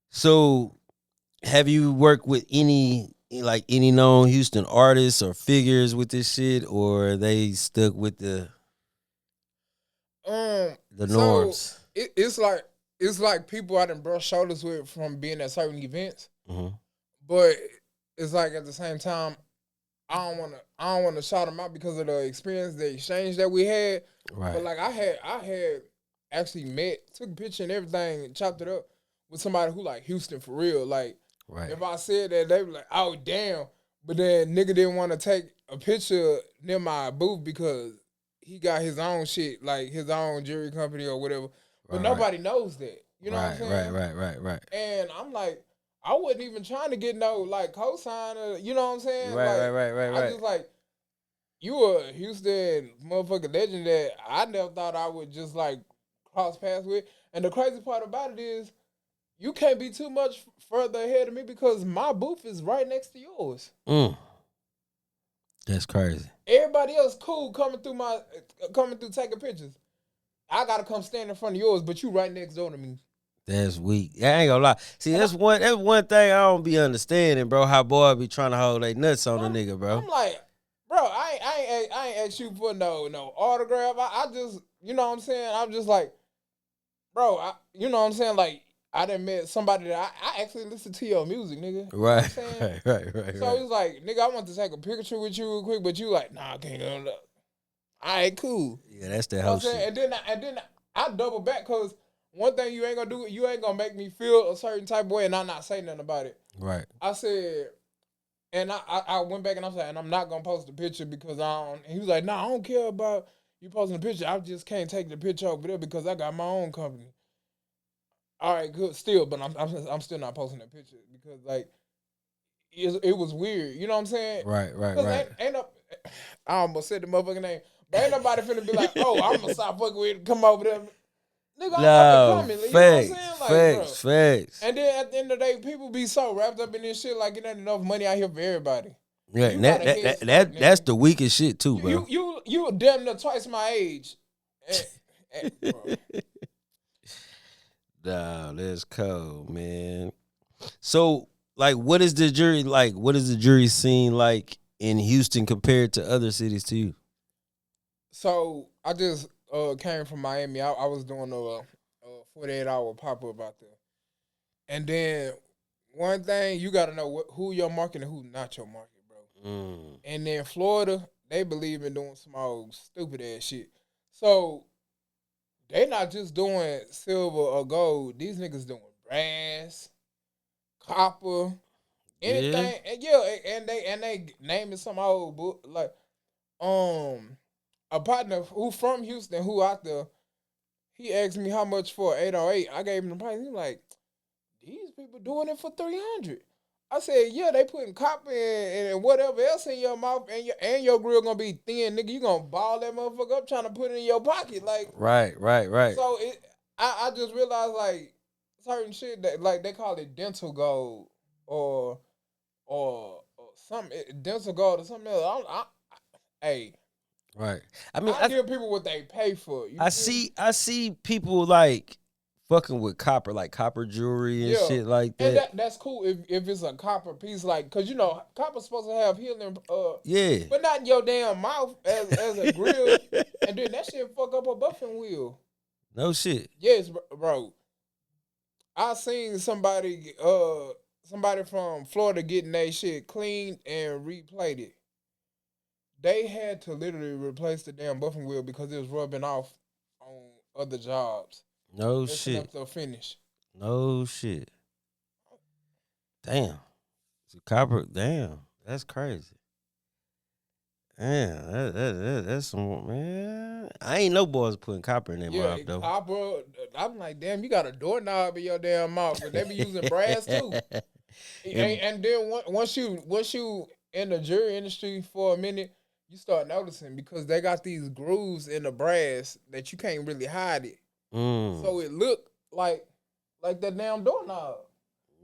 Speaker 1: So, have you worked with any known Houston artists or figures with this shit, or they stuck with the
Speaker 2: So
Speaker 1: norms?
Speaker 2: it's like people I done brush shoulders with from being at certain events,
Speaker 1: Hmm.
Speaker 2: but it's like at the same time I don't wanna shout them out because of the experience, the exchange that we had. But
Speaker 1: Right,
Speaker 2: like I had actually took a picture and everything, chopped it up with somebody who like Houston for real. Like
Speaker 1: right,
Speaker 2: if I said that, they were like, "Oh damn!" But then nigga didn't want to take a picture near my booth because he got his own shit, like his own jewelry company or whatever. But
Speaker 1: right,
Speaker 2: nobody knows that. You know what I'm
Speaker 1: right, right,
Speaker 2: saying?
Speaker 1: right, right, right,
Speaker 2: And I'm like, I wasn't even trying to get no like cosign or you know what I'm saying?
Speaker 1: right, right,
Speaker 2: Like
Speaker 1: right, right,
Speaker 2: I
Speaker 1: right.
Speaker 2: just like you a Houston motherfucking legend that I never thought I would just like cross paths with. And the crazy part about it is you can't be too much further ahead of me because my booth is right next to yours.
Speaker 1: Mm, that's crazy.
Speaker 2: Everybody else cool coming through taking pictures. I gotta come stand in front of yours, but you right next door to me.
Speaker 1: That's weak. I ain't gonna lie. See,
Speaker 2: And
Speaker 1: that's one thing I don't be understanding, bro. How boy be trying to hold their nuts on a
Speaker 2: I'm
Speaker 1: nigga, bro.
Speaker 2: I'm like, bro, I ain't asked you for no autograph. I just you know what I'm saying. I'm just like, bro, you know what I'm saying. Like I done met somebody that I actually listen to your music, nigga. You know what I'm
Speaker 1: Right,
Speaker 2: saying.
Speaker 1: right, right, right,
Speaker 2: So
Speaker 1: right.
Speaker 2: it's like, nigga, I want to take a picture with you real quick, but you like, nah, I can't go. All right, cool.
Speaker 1: Yeah, that's that
Speaker 2: You know
Speaker 1: whole
Speaker 2: what I'm saying?
Speaker 1: shit.
Speaker 2: And then I double back because one thing you ain't gonna do, you ain't gonna make me feel a certain type of way, and I not say nothing about it.
Speaker 1: Right,
Speaker 2: I said, and I went back and I'm saying, and I'm not gonna post the picture because I don't. And he was like, nah, I don't care about you posting the picture. I just can't take the picture over there because I got my own company. All right, good. Still, but I'm still not posting that picture because like it was weird. You know what I'm saying?
Speaker 1: right, right,
Speaker 2: Cause
Speaker 1: right.
Speaker 2: ain't no, I almost said the motherfucking name, but ain't nobody finna be like, oh, I'm gonna stop fucking with it, come over there. Nigga, I'm up and
Speaker 1: No,
Speaker 2: coming. You know what I'm
Speaker 1: facts,
Speaker 2: saying? Like, bro.
Speaker 1: facts, facts.
Speaker 2: And then at the end of the day, people be so wrapped up in this shit, like it ain't enough money out here for everybody.
Speaker 1: Yeah,
Speaker 2: You
Speaker 1: and
Speaker 2: got
Speaker 1: that,
Speaker 2: a
Speaker 1: that,
Speaker 2: head
Speaker 1: that,
Speaker 2: start,
Speaker 1: that that's
Speaker 2: nigga.
Speaker 1: the weakest shit too,
Speaker 2: You
Speaker 1: bro.
Speaker 2: you you you damn near twice my age, bro.
Speaker 1: Nah, that's cold, man. So, like, what is the jury like? What is the jury scene like in Houston compared to other cities to you?
Speaker 2: So I just came from Miami. I was doing a 48-hour pop up out there, and then one thing you got to know who your market and who not your market, bro.
Speaker 1: Mm.
Speaker 2: And then Florida, they believe in doing some old stupid ass shit. So they not just doing silver or gold. These niggas doing brass, copper,
Speaker 1: Yeah,
Speaker 2: anything. And yeah, and they naming some old book like um a partner who from Houston who out there. He asked me how much for 808. I gave him the price. He like, these people doing it for 300. I said, yeah, they putting copper and whatever else in your mouth, and your grill gonna be thin, nigga. You gonna ball that motherfucker up trying to put it in your pocket, like.
Speaker 1: right, right, right,
Speaker 2: So I just realized like certain shit that like they call it dental gold or or something dental gold or something else. Hey,
Speaker 1: right. I mean,
Speaker 2: I give people what they pay for. You feel me?
Speaker 1: I see people like fucking with copper, like copper jewelry and
Speaker 2: Yeah,
Speaker 1: shit like
Speaker 2: and
Speaker 1: that.
Speaker 2: that's cool if it's a copper piece, like, cause you know copper's supposed to have healing,
Speaker 1: Yeah,
Speaker 2: but not in your damn mouth as a grill, and then that shit fuck up a buffing wheel.
Speaker 1: no shit.
Speaker 2: Yes, bro. I seen somebody from Florida getting their shit cleaned and replated. They had to literally replace the damn buffing wheel because it was rubbing off on other jobs.
Speaker 1: No
Speaker 2: Messing up
Speaker 1: shit.
Speaker 2: the finish.
Speaker 1: No shit. Damn. Copper. Damn. That's crazy. Damn. That's some man. I ain't no boys putting copper in their
Speaker 2: Yeah,
Speaker 1: mouth though.
Speaker 2: copper. I'm like, damn, you got a doorknob in your damn mouth, but they be using brass too.
Speaker 1: And
Speaker 2: And then once you in the jewelry industry for a minute, you start noticing because they got these grooves in the brass that you can't really hide it,
Speaker 1: mm,
Speaker 2: so it look like that damn doorknob.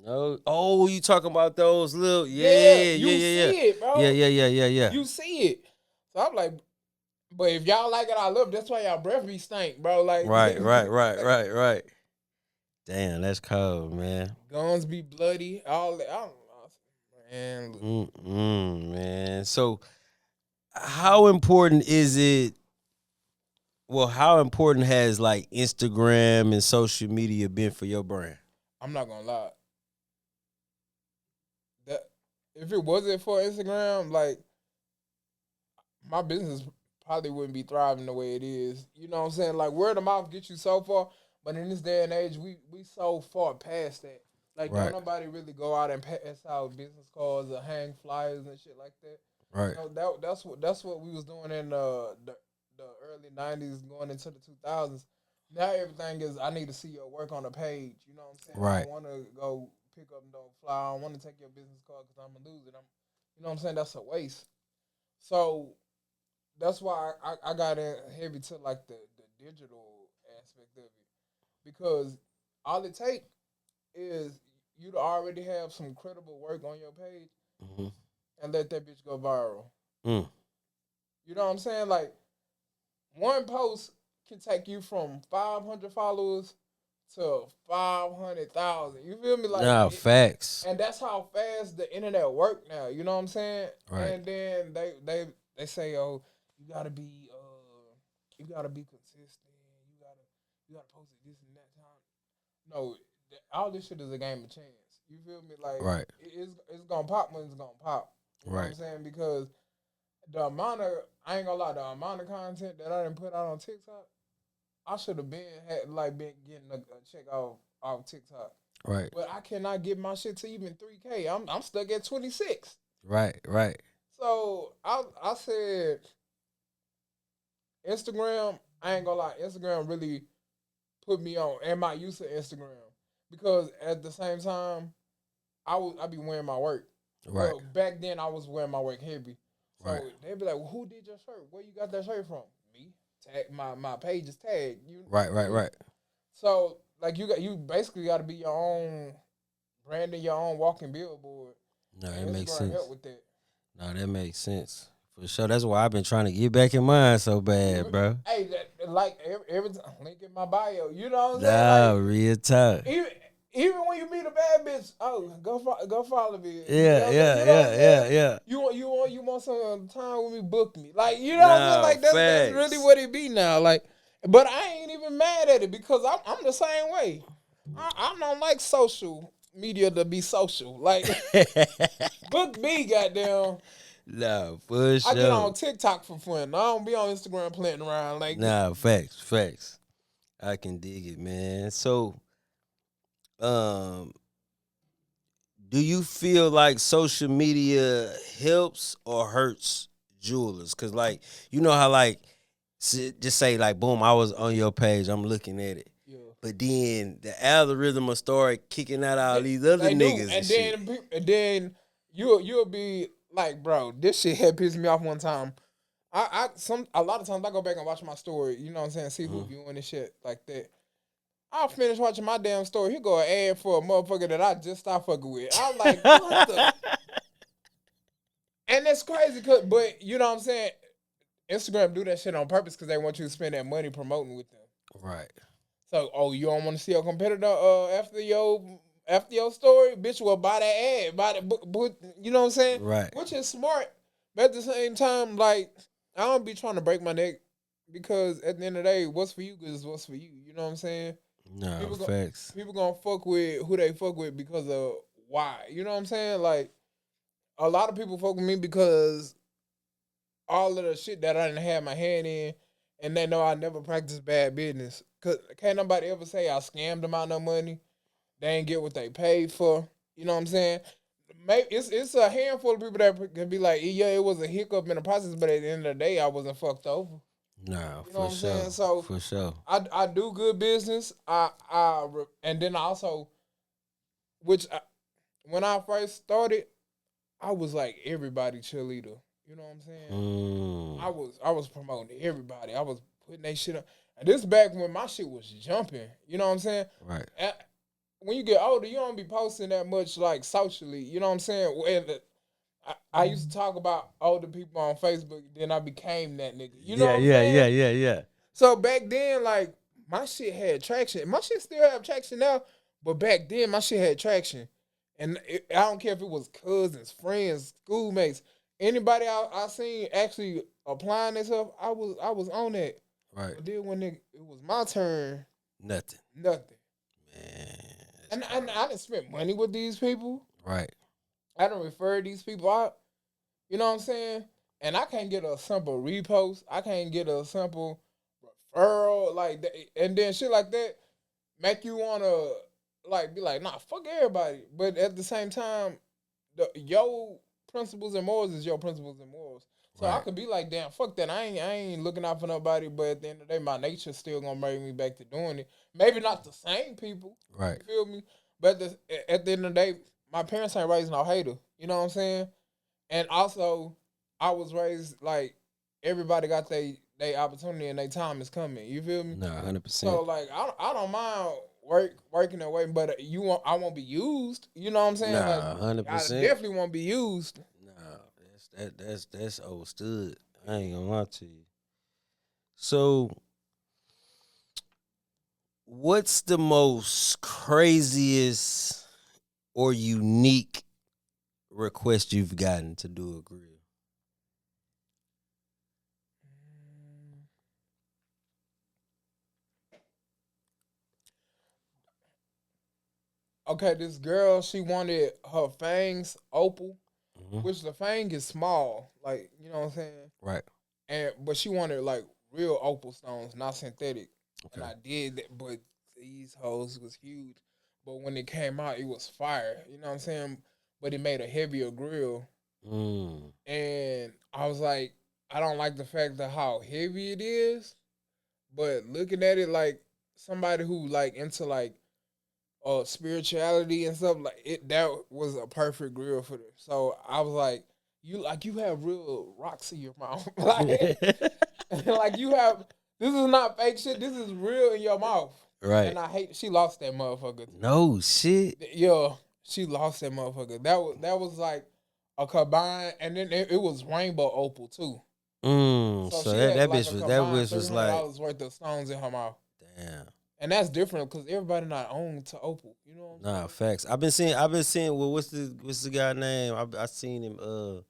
Speaker 1: no. Oh, you talking about those little?
Speaker 2: Yeah,
Speaker 1: Yeah, yeah,
Speaker 2: you
Speaker 1: yeah, yeah,
Speaker 2: see it,
Speaker 1: yeah,
Speaker 2: bro.
Speaker 1: yeah, yeah, yeah, yeah.
Speaker 2: You see it. So I'm like, but if y'all like it, I love it. That's why y'all breath be stink, bro. Like,
Speaker 1: Right, right, right, right, right. Damn, that's cold, man.
Speaker 2: guns be bloody. All that. I don't know. Man, look,
Speaker 1: Man. So, how important is it? Well, how important has like Instagram and social media been for your brand?
Speaker 2: I'm not gonna lie. That if it wasn't for Instagram, like my business probably wouldn't be thriving the way it is. You know what I'm saying? Like word of mouth gets you so far, but in this day and age, we so far past that. Like don't
Speaker 1: Right,
Speaker 2: nobody really go out and pass out business cards or hang flyers and shit like that.
Speaker 1: right,
Speaker 2: That's what we was doing in the early '90s, going into the 2000s. Now everything is I need to see your work on a page. You know what I'm saying? I
Speaker 1: right,
Speaker 2: don't want to go pick up no fly. I don't want to take your business card because I'm gonna lose it. You know what I'm saying? That's a waste. So that's why I got in heavy to like the digital aspect of it because all it take is you to already have some credible work on your page
Speaker 1: hmm
Speaker 2: and let that bitch go viral.
Speaker 1: mm,
Speaker 2: You know what I'm saying? Like one post can take you from 500 followers to 500,000. You feel me? Like
Speaker 1: nah,
Speaker 2: it,
Speaker 1: facts.
Speaker 2: and that's how fast the internet work now. You know what I'm saying?
Speaker 1: Right,
Speaker 2: And then they say, oh, you gotta be you gotta be consistent. You gotta post it this and that time. No, all this shit is a game of chance. You feel me? Like
Speaker 1: right,
Speaker 2: it's gonna pop when it's gonna pop. You know what I'm
Speaker 1: right.
Speaker 2: saying? Because the amount of I ain't gonna lie, the amount of content that I didn't put out on TikTok, I should have been getting a check off TikTok.
Speaker 1: Right,
Speaker 2: But I cannot get my shit to even 3K. I'm stuck at 26.
Speaker 1: right, right,
Speaker 2: So I said Instagram, I ain't gonna lie, Instagram really put me on. Am I used to Instagram? Because at the same time, I be wearing my work.
Speaker 1: right,
Speaker 2: Well, back then I was wearing my work heavy.
Speaker 1: right,
Speaker 2: So they'd be like, well, who did your shirt? Where you got that shirt from? Me. Tag my page is tagged. You
Speaker 1: right,
Speaker 2: feel
Speaker 1: right,
Speaker 2: me?
Speaker 1: right.
Speaker 2: So like you basically got to be your own branding, your own walking billboard,
Speaker 1: No, that
Speaker 2: and
Speaker 1: makes
Speaker 2: Instagram
Speaker 1: sense.
Speaker 2: help with that.
Speaker 1: No, that makes sense for sure. That's why I've been trying to get back in mine so bad, bro.
Speaker 2: Hey, like every time, link in my bio. You know what I'm saying?
Speaker 1: Nah,
Speaker 2: Like
Speaker 1: real talk.
Speaker 2: even even when you meet a bad bitch, oh go follow me. You
Speaker 1: Yeah,
Speaker 2: know what I'm saying?
Speaker 1: yeah,
Speaker 2: You know what I'm
Speaker 1: yeah,
Speaker 2: saying?
Speaker 1: yeah, yeah.
Speaker 2: You want some time with me? Book me. Like you know what I'm saying?
Speaker 1: Nah,
Speaker 2: Like that's really
Speaker 1: facts.
Speaker 2: what it be now. Like, but I ain't even mad at it because I'm the same way. I don't like social media to be social. Like book me, goddamn.
Speaker 1: Nah, for
Speaker 2: I get
Speaker 1: sure.
Speaker 2: on TikTok for fun. I don't be on Instagram playing around. Like
Speaker 1: Nah, facts, facts. I can dig it, man. So, um, do you feel like social media helps or hurts jewelers? Cause like you know how like just say like boom, I was on your page, I'm looking at it.
Speaker 2: yeah.
Speaker 1: But then the algorithm will start kicking out all these other
Speaker 2: They do,
Speaker 1: niggas and
Speaker 2: and
Speaker 1: shit.
Speaker 2: then you'll be like, bro, this shit had pissed me off one time. A lot of times I go back and watch my story. You know what I'm saying? See who
Speaker 1: hmm
Speaker 2: viewing this shit like that. I'll finish watching my damn story. He go an ad for a motherfucker that I just stopped fucking with. I'm like, what the? And that's crazy, but you know what I'm saying? Instagram do that shit on purpose because they want you to spend that money promoting with them.
Speaker 1: right,
Speaker 2: So, oh, you don't want to see a competitor after your story, bitch will buy that ad, buy the book, you know what I'm saying?
Speaker 1: right.
Speaker 2: Which is smart, but at the same time, like I don't be trying to break my neck because at the end of the day, what's for you is what's for you. You know what I'm saying?
Speaker 1: No,
Speaker 2: People go,
Speaker 1: facts.
Speaker 2: people gonna fuck with who they fuck with because of why. You know what I'm saying? Like a lot of people fuck with me because all of the shit that I didn't have my hand in, and they know I never practice bad business. Cause can't nobody ever say I scammed them out no money. They ain't get what they paid for. You know what I'm saying? Maybe it's a handful of people that can be like, yeah, it was a hiccup in the process, but at the end of the day, I wasn't fucked over.
Speaker 1: Nah,
Speaker 2: You know
Speaker 1: for
Speaker 2: what I'm
Speaker 1: sure.
Speaker 2: saying? So
Speaker 1: For sure.
Speaker 2: I do good business. And then also, which when I first started, I was like everybody cheerleader. You know what I'm saying?
Speaker 1: Mm,
Speaker 2: I was promoting everybody. I was putting that shit up. And this back when my shit was jumping. You know what I'm saying?
Speaker 1: right.
Speaker 2: When you get older, you don't be posting that much like socially. You know what I'm saying? I used to talk about older people on Facebook, then I became that nigga. You know
Speaker 1: Yeah,
Speaker 2: what I'm
Speaker 1: yeah, yeah,
Speaker 2: saying?
Speaker 1: yeah, yeah.
Speaker 2: So back then, like my shit had traction. My shit still have traction now, but back then my shit had traction. And I don't care if it was cousins, friends, schoolmates, anybody I seen actually applying themselves, I was on that.
Speaker 1: Right.
Speaker 2: But then when it was my turn,
Speaker 1: Nothing.
Speaker 2: nothing.
Speaker 1: Man, it's
Speaker 2: And
Speaker 1: cold.
Speaker 2: I didn't spend money with these people.
Speaker 1: Right.
Speaker 2: I don't refer these people out. You know what I'm saying? And I can't get a simple repost. I can't get a simple referral like that. And then shit like that make you wanna like be like, nah, fuck everybody. But at the same time, your principles and morals is your principles and morals. So I
Speaker 1: Right.
Speaker 2: could be like, damn, fuck that. I ain't looking out for nobody. But at the end of the day, my nature's still gonna bring me back to doing it. Maybe not the same people.
Speaker 1: Right.
Speaker 2: You feel me? But at the end of the day, my parents ain't raised no hater. You know what I'm saying? And also, I was raised like everybody got they opportunity and their time is coming. You feel me?
Speaker 1: Nah,
Speaker 2: So
Speaker 1: 100%.
Speaker 2: like I don't mind working that way, but I won't be used. You know what I'm saying? Like
Speaker 1: Nah, hundred
Speaker 2: I
Speaker 1: percent.
Speaker 2: definitely won't be used.
Speaker 1: Nah, that's old stood. I ain't gonna lie to you. So, what's the most craziest or unique request you've gotten to do a grill?
Speaker 2: Okay, this girl she wanted her fangs opal,
Speaker 1: Hmm.
Speaker 2: which the fang is small, like you know what I'm saying.
Speaker 1: Right.
Speaker 2: And but she wanted like real opal stones, not synthetic. And
Speaker 1: Okay.
Speaker 2: I did that, but these hoes was huge. But when it came out, it was fire. You know what I'm saying? But it made a heavier grill,
Speaker 1: Mm.
Speaker 2: and I was like, I don't like the fact that how heavy it is. But looking at it like somebody who like into like spirituality and stuff like it, that was a perfect grill for them. So I was like you have real rocks in your mouth, like like you have. This is not fake shit. This is real in your mouth.
Speaker 1: Right.
Speaker 2: And I hate she lost that motherfucker.
Speaker 1: No shit.
Speaker 2: Yeah, she lost that motherfucker. That was like a combined, and then it was rainbow opal too.
Speaker 1: Mm.
Speaker 2: So
Speaker 1: So
Speaker 2: she
Speaker 1: that
Speaker 2: had
Speaker 1: that
Speaker 2: like
Speaker 1: bitch
Speaker 2: a
Speaker 1: was that
Speaker 2: combined
Speaker 1: bitch
Speaker 2: three
Speaker 1: was
Speaker 2: hundred
Speaker 1: like,
Speaker 2: dollars worth of stones in her mouth,
Speaker 1: damn.
Speaker 2: and that's different because everybody not own to opal. You know what I'm
Speaker 1: Nah,
Speaker 2: saying?
Speaker 1: facts. I've been seeing. Well, what's the guy name? I seen him.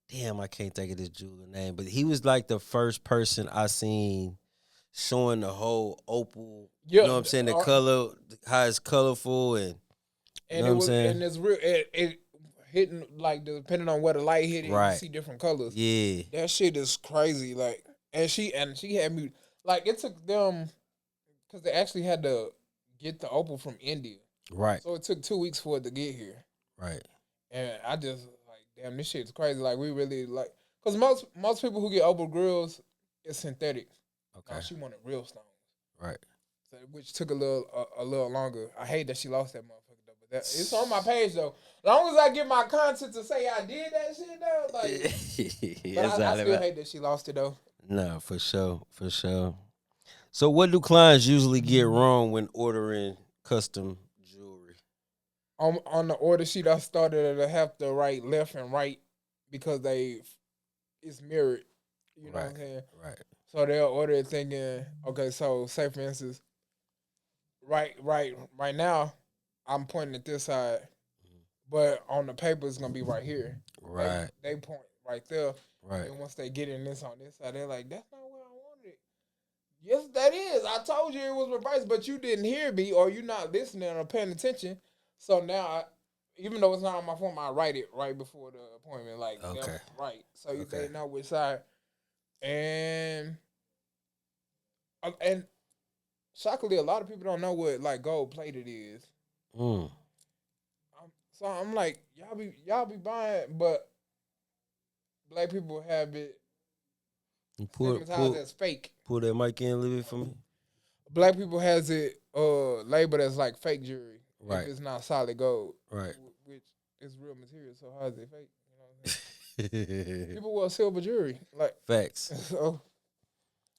Speaker 1: Damn, I can't think of this jeweler name, but he was like the first person I seen showing the whole opal. You
Speaker 2: Yeah,
Speaker 1: know what I'm saying? The color, how it's colorful, and you know
Speaker 2: and
Speaker 1: what
Speaker 2: it
Speaker 1: I'm
Speaker 2: was
Speaker 1: saying?
Speaker 2: and it's real. It hitting like depending on where the light hit it, you
Speaker 1: Right.
Speaker 2: see different colors.
Speaker 1: Yeah.
Speaker 2: That shit is crazy. Like, and she had me like it took them because they actually had to get the opal from India,
Speaker 1: Right.
Speaker 2: so it took 2 weeks for it to get here.
Speaker 1: Right.
Speaker 2: And I just like, damn, this shit's crazy. Like, we really like, cause most people who get opal grills is synthetic. No,
Speaker 1: Okay.
Speaker 2: she wanted real stones,
Speaker 1: Right.
Speaker 2: so, which took a little longer. I hate that she lost that motherfucker though, but it's on my page though. As long as I get my content to say I did that shit though, like, but
Speaker 1: That's
Speaker 2: I
Speaker 1: all
Speaker 2: still
Speaker 1: about.
Speaker 2: hate that she lost it though.
Speaker 1: No, for sure. For sure. So, what do clients usually get wrong when ordering custom jewelry?
Speaker 2: On the order sheet, I started to have to write left and right because it's mirrored. You know what
Speaker 1: Right.
Speaker 2: I'm saying?
Speaker 1: Right.
Speaker 2: So they'll order it thinking, okay, so say for instance, right now, I'm pointing at this side, but on the paper it's gonna be right here. They
Speaker 1: Right.
Speaker 2: they point right there.
Speaker 1: Right.
Speaker 2: Then once they get in this on this side, they're like, that's not where I wanted it. Yes, that is. I told you it was reversed, but you didn't hear me or you not listening or paying attention. So now, even though it's not on my phone, I write it right before the appointment, like left,
Speaker 1: Okay.
Speaker 2: right, so
Speaker 1: Okay.
Speaker 2: they know which side. And And shockingly, a lot of people don't know what like gold plated is.
Speaker 1: Mm.
Speaker 2: So I'm like, y'all be buying, but black people have it
Speaker 1: You
Speaker 2: stigmatized as fake.
Speaker 1: pull that mic in a little bit for me.
Speaker 2: Black people has it labeled as like fake jewelry if
Speaker 1: Right.
Speaker 2: it's not solid gold,
Speaker 1: Right.
Speaker 2: which is real material. So how is it fake? You know what I'm saying? People wear silver jewelry, like
Speaker 1: Facts.
Speaker 2: so.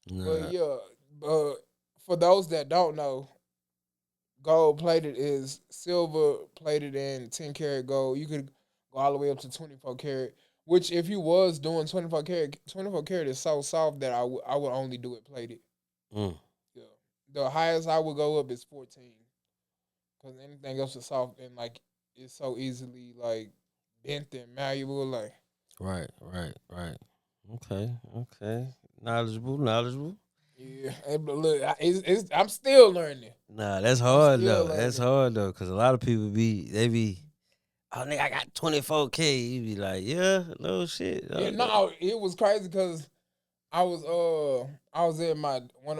Speaker 2: But
Speaker 1: Nah.
Speaker 2: yeah, for those that don't know, gold plated is silver plated in 10 karat gold. You could go all the way up to 24 karat. Which, if you was doing 24 karat, 24 karat is so soft that I would only do it plated.
Speaker 1: Mm.
Speaker 2: Yeah, the highest I would go up is 14, because anything else is soft and like it's so easily like bent and malleable. Like
Speaker 1: Right. Right. Right. Okay. Okay. Knowledgeable. Knowledgeable.
Speaker 2: yeah, but look, I'm still learning.
Speaker 1: Nah, that's
Speaker 2: I'm
Speaker 1: hard
Speaker 2: still
Speaker 1: though. That's
Speaker 2: learning.
Speaker 1: hard though, cause a lot of people be, oh nigga, I got 24K. You be like, yeah, no shit.
Speaker 2: Yeah, no, it was crazy because I was at my one.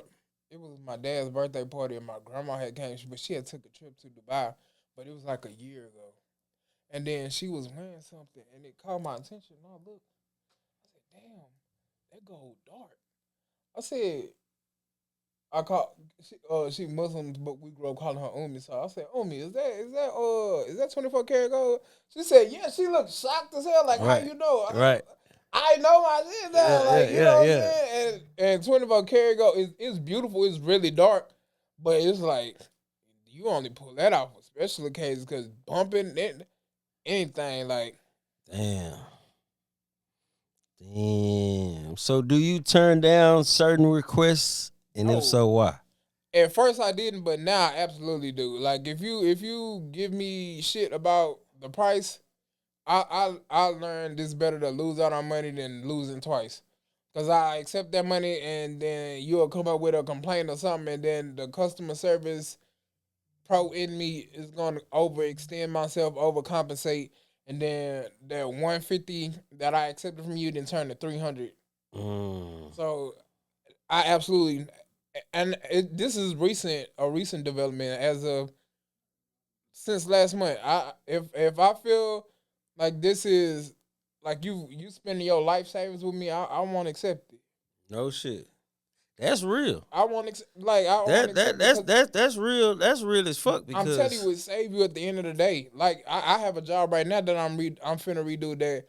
Speaker 2: It was my dad's birthday party and my grandma had came, but she had took a trip to Dubai, but it was like a year ago. And then she was wearing something, and it caught my attention. And I looked, I said, "Damn, that gold dark." I said, "I call she Muslim, but we grew up calling her Umi." So I said, "Umi, is that 24 karat gold?" She said, "Yeah." She looked shocked as hell, like, "How
Speaker 1: Right.
Speaker 2: you know?"
Speaker 1: Right.
Speaker 2: I know my shit now,
Speaker 1: Yeah.
Speaker 2: like
Speaker 1: Yeah.
Speaker 2: you know
Speaker 1: Yeah.
Speaker 2: what I'm
Speaker 1: Yeah.
Speaker 2: saying. And 24 karat gold is beautiful. It's really dark, but it's like you only pull that off for special occasions because bumping anything like
Speaker 1: Damn. Damn. So do you turn down certain requests? And if
Speaker 2: no.
Speaker 1: so, why?
Speaker 2: At first I didn't, but now I absolutely do. Like if you give me shit about the price, I learned it's better to lose out on money than losing twice. Cause I accept that money and then you'll come up with a complaint or something, and then the customer service pro in me is gonna overextend myself, overcompensate, and then that 150 that I accepted from you then turn to 300.
Speaker 1: Mm.
Speaker 2: So I absolutely, and this is a recent development as of since last month. If I feel like this is like you spending your life savings with me, I won't accept it.
Speaker 1: No shit. That's real.
Speaker 2: I won't accept it because
Speaker 1: That's real. That's real as fuck
Speaker 2: I'm telling you,
Speaker 1: because
Speaker 2: it save you at the end of the day. Like I have a job right now that I'm finna redo that.